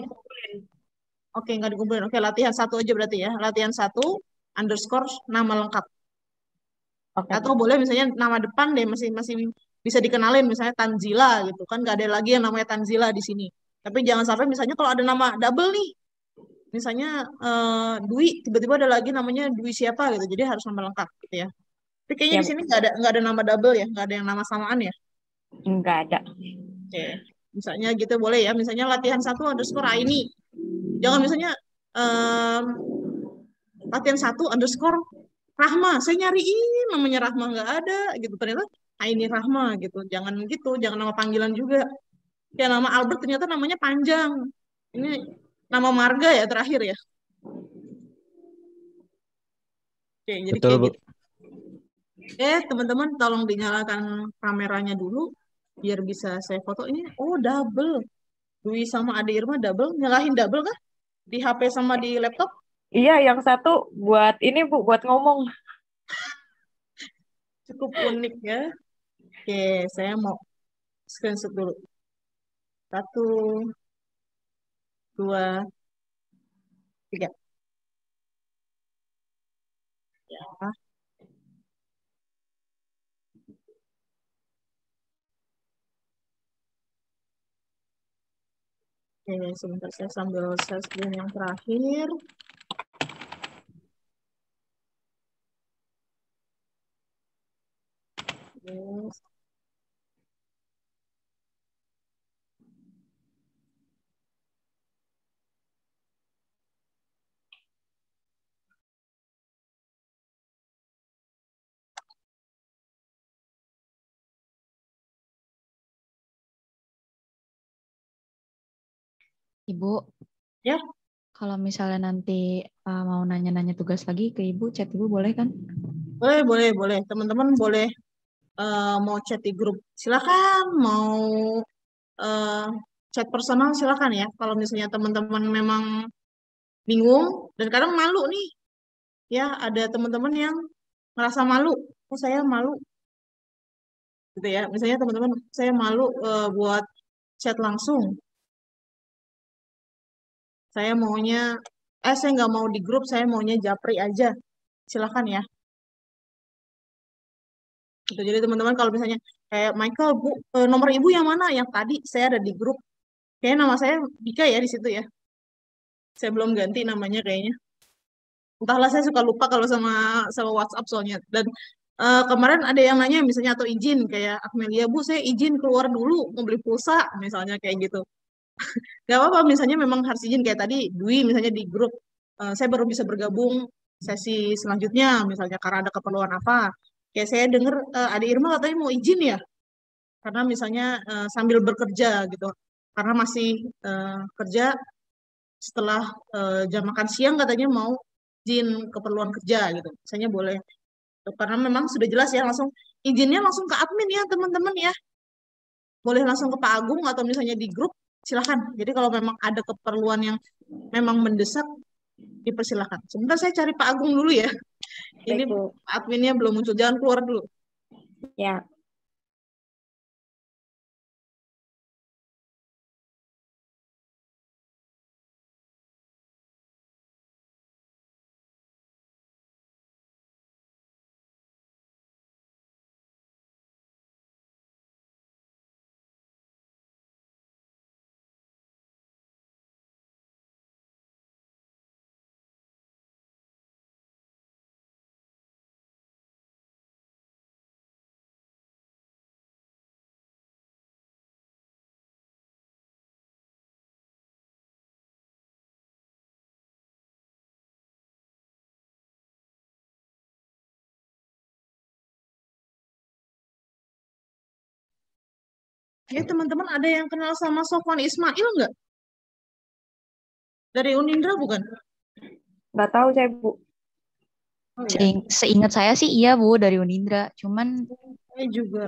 Oke, nggak dikumpulin. Oke, latihan 1 aja berarti ya. Latihan 1 underscore nama lengkap. Atau boleh misalnya nama depan deh masih bisa dikenalin misalnya Tanzila gitu kan, nggak ada lagi yang namanya Tanzila di sini. Tapi jangan sampai misalnya kalau ada nama double nih, misalnya Dwi, tiba-tiba ada lagi namanya Dwi siapa gitu, jadi harus nama lengkap gitu ya. Tapi kayaknya di sini nggak ada nama double ya, nggak ada yang nama samaan ya. nggak ada. Oke, misalnya gitu boleh ya, misalnya latihan 1 underscore Aini. Jangan misalnya latihan 1 underscore Rahma. Saya nyariin namanya Rahma nggak ada gitu, ternyata Aini Rahma gitu. Jangan gitu, jangan nama panggilan juga. Ya nama Albert ternyata namanya panjang. Ini nama marga ya terakhir ya. Oke, jadi Betul, kayak Bu. gitu. Teman-teman tolong dinyalakan kameranya dulu biar bisa saya foto. Ini double. Dwi sama Ade Irma double. Nyalahin double kah? Di HP sama di laptop? Iya, yang satu buat ini Bu, buat ngomong. Cukup unik ya. Oke, saya mau screenshot dulu. 1, 2, 3. Ya. Oke, sebentar saya sambil share screen yang terakhir. Yes. Ibu, Ya, kalau misalnya nanti mau nanya-nanya tugas lagi ke Ibu, chat Ibu boleh kan? boleh. Teman-teman boleh mau chat di grup, silakan. Mau eh, chat personal, silakan ya. Kalau misalnya teman-teman memang bingung dan kadang malu nih, ya ada teman-teman yang merasa malu. Oh, saya malu, gitu ya. Misalnya teman-teman, saya malu buat chat langsung. Saya maunya, saya nggak mau di grup, saya maunya japri aja. Silakan ya. Gitu. Jadi teman-teman kalau misalnya kayak Michael, Bu, nomor ibu yang mana? Yang tadi saya ada di grup. Kayaknya nama saya Dika ya di situ ya. Saya belum ganti namanya kayaknya. Entahlah, saya suka lupa kalau sama WhatsApp soalnya. Dan kemarin ada yang nanya misalnya atau izin kayak Akmelia, Bu, saya izin keluar dulu mau beli pulsa misalnya kayak gitu. Gak apa-apa, misalnya memang harus izin kayak tadi Dwi misalnya di grup. Saya baru bisa bergabung sesi selanjutnya misalnya karena ada keperluan apa. Kayak saya dengar Ade Irma katanya mau izin ya karena misalnya sambil bekerja gitu. Karena masih kerja setelah jam makan siang katanya mau izin keperluan kerja gitu. Misalnya boleh. Karena memang sudah jelas ya langsung izinnya langsung ke admin ya teman-teman ya. Boleh langsung ke Pak Agung atau misalnya di grup, silakan. Jadi kalau memang ada keperluan yang memang mendesak, dipersilakan. Sebentar saya cari Pak Agung dulu ya. Ini adminnya belum muncul, jangan keluar dulu. Ya. Ya teman-teman ada yang kenal sama Sofwan Ismail nggak? Dari Unindra bukan? Nggak tahu saya, Bu. Oh, ya. Seingat saya sih iya Bu dari Unindra, cuman Saya juga.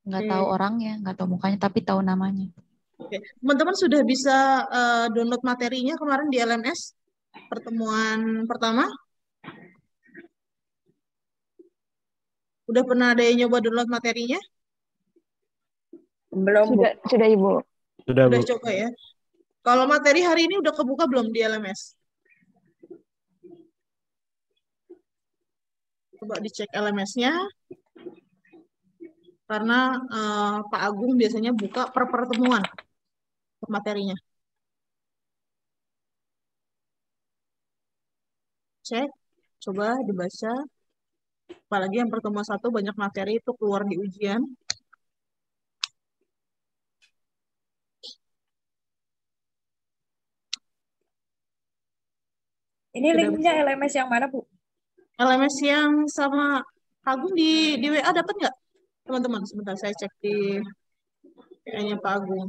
nggak Oke. tahu orangnya, nggak tahu mukanya, tapi tahu namanya. Oke. Teman-teman sudah bisa download materinya kemarin di LMS pertemuan pertama? Udah pernah ada yang nyoba download materinya? Belum, Bu. Sudah Ibu. Sudah, Udah Bu. coba ya. Kalau materi hari ini udah kebuka belum di LMS? Coba dicek LMS-nya. Karena Pak Agung biasanya buka per pertemuan materinya. Cek, coba dibaca. Apalagi yang pertemuan 1 banyak materi itu keluar di ujian. Ini Sudah linknya bisa. LMS yang mana, Bu? LMS yang sama Agung di WA dapat nggak? Teman-teman, sebentar saya cek di WA-nya Pak Agung.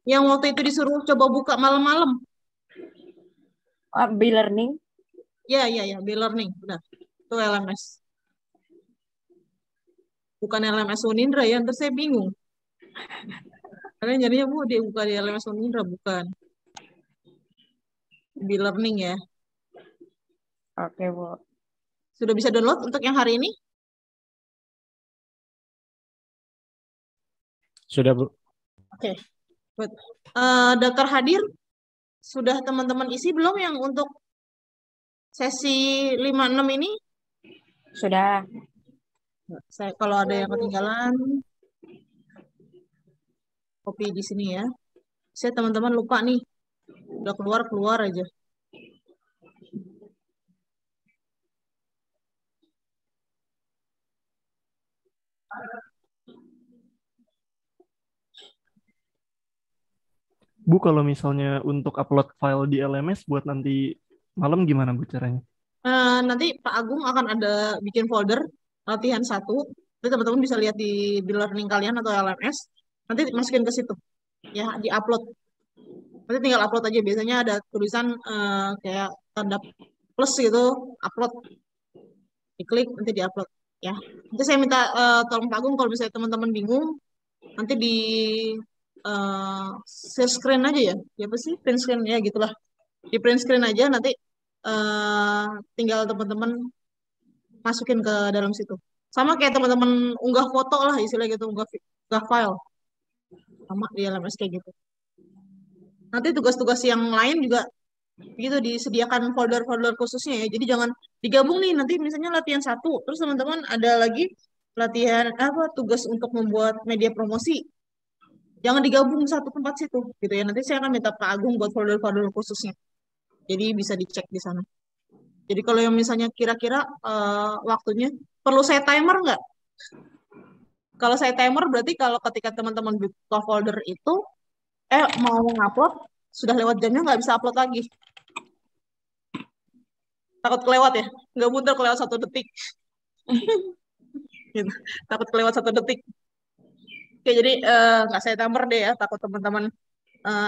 Yang waktu itu disuruh coba buka malam-malam. B-Learning. Ya, B-Learning, benar. Itu LMS. Bukan LMS Unindra ya, ntar saya bingung. Karena jadinya Bu, dia buka di LMS Unindra, bukan. B-Learning ya. Oke, Bu. Sudah bisa download untuk yang hari ini? Sudah, Bu. Oke. Good. Daftar hadir sudah teman-teman isi belum yang untuk sesi 5-6 ini? Sudah. Saya kalau ada yang ketinggalan copy di sini ya. Saya teman-teman lupa nih. Udah keluar aja. Bu, kalau misalnya untuk upload file di LMS buat nanti malam gimana Bu caranya? Nanti Pak Agung akan ada bikin folder latihan 1. Jadi teman-teman bisa lihat di learning kalian atau LMS. Nanti masukin ke situ. Ya, di-upload. Nanti tinggal upload aja. Biasanya ada tulisan kayak tanda plus gitu, upload. Diklik, nanti di-upload. Ya, nanti saya minta tolong Pak Agung kalau misalnya teman-teman bingung, nanti di share screen aja ya. Ya apa sih? Print screen ya gitulah. Di print screen aja nanti tinggal teman-teman masukin ke dalam situ. Sama kayak teman-teman unggah foto lah istilah gitu, unggah file. Sama di LMS kayak gitu. Nanti tugas-tugas yang lain juga gitu disediakan folder-folder khususnya ya. Jadi jangan digabung nih, nanti misalnya latihan 1, terus teman-teman ada lagi latihan tugas untuk membuat media promosi. Jangan digabung satu tempat situ gitu ya. Nanti saya akan minta Pak Agung buat folder-folder khususnya. Jadi bisa dicek di sana. Jadi kalau yang misalnya kira-kira waktunya perlu saya timer nggak? Kalau saya timer berarti kalau ketika teman-teman buka folder itu mau ngupload sudah lewat jamnya nggak bisa upload lagi. Takut kelewat ya? Nggak muter kelewat 1 detik. Gitu. Takut kelewat 1 detik. Oke, jadi nggak saya timer deh ya. Takut teman-teman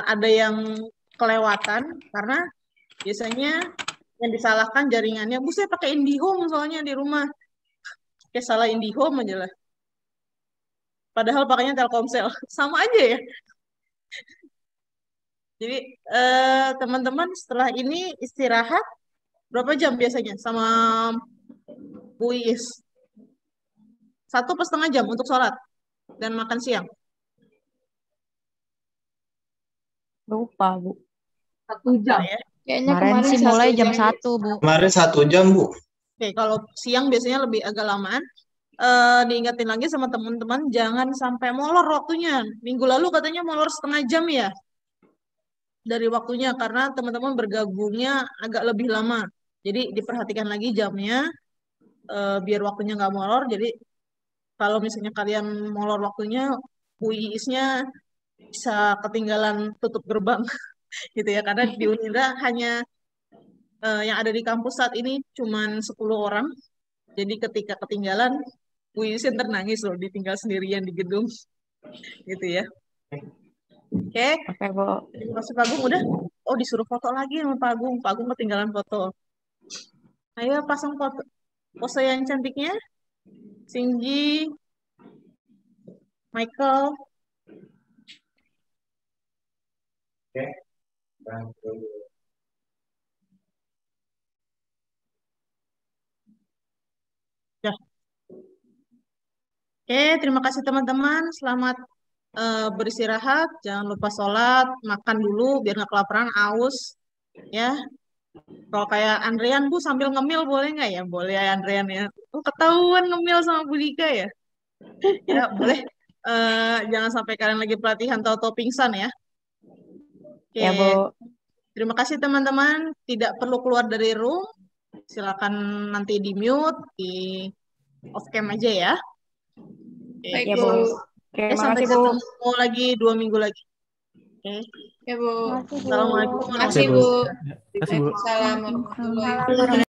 ada yang kelewatan karena biasanya yang disalahkan jaringannya. Bu, saya pakai IndiHome soalnya di rumah. Kayak salah IndiHome aja lah. Padahal pakainya Telkomsel. Sama aja ya. Jadi teman-teman setelah ini istirahat berapa jam biasanya sama Bu Iis? 1,5 jam untuk sholat dan makan siang. Lupa, Bu. 1 jam ya. Kayaknya Kemarin sih mulai jam 1, Bu. Kemarin 1 jam, Bu. Oke, kalau siang biasanya lebih agak lamaan. Diingatin lagi sama teman-teman jangan sampai molor waktunya. Minggu lalu katanya molor 1/2 jam ya dari waktunya karena teman-teman bergabungnya agak lebih lama. Jadi diperhatikan lagi jamnya biar waktunya nggak molor. Jadi kalau misalnya kalian molor waktunya, Bu Iisnya bisa ketinggalan tutup gerbang gitu ya. Karena di Unindra hanya yang ada di kampus saat ini cuman 10 orang. Jadi ketika ketinggalan, Bu Iisnya nangis loh, ditinggal sendirian di gedung. Gitu ya. Oke. Oke, Bu. Terima kasih Pak Agung. Udah? Oh, disuruh foto lagi sama Pak Agung. Pak Agung ketinggalan foto. Ayo pasang foto pose yang cantiknya. Singgi, Michael. Oke. Ya. Oke, terima kasih teman-teman. Selamat beristirahat. Jangan lupa sholat, makan dulu biar nggak kelaparan, aus. Ya. Kalau kayak Andrean, Bu, sambil ngemil boleh nggak ya? Boleh ya Andrean ya. Oh, ketahuan ngemil sama Bu Dika ya? Ya, boleh. Jangan sampai kalian lagi pelatihan tahu-tahu pingsan ya. Oke. Ya, Bu. Terima kasih teman-teman. Tidak perlu keluar dari room. Silakan nanti di mute, di off cam aja ya. Oke. Baik, Ya, Bu. Bu. Oke, Sampai makasih, Bu. ketemu lagi 2 minggu lagi. Oke. Ya, Bu. Makasih, Bu. Assalamualaikum Makasih, warahmatullahi Bu. Terima kasih, Bu. Waalaikumsalam warahmatullahi wabarakatuh. Waalaikumsalam.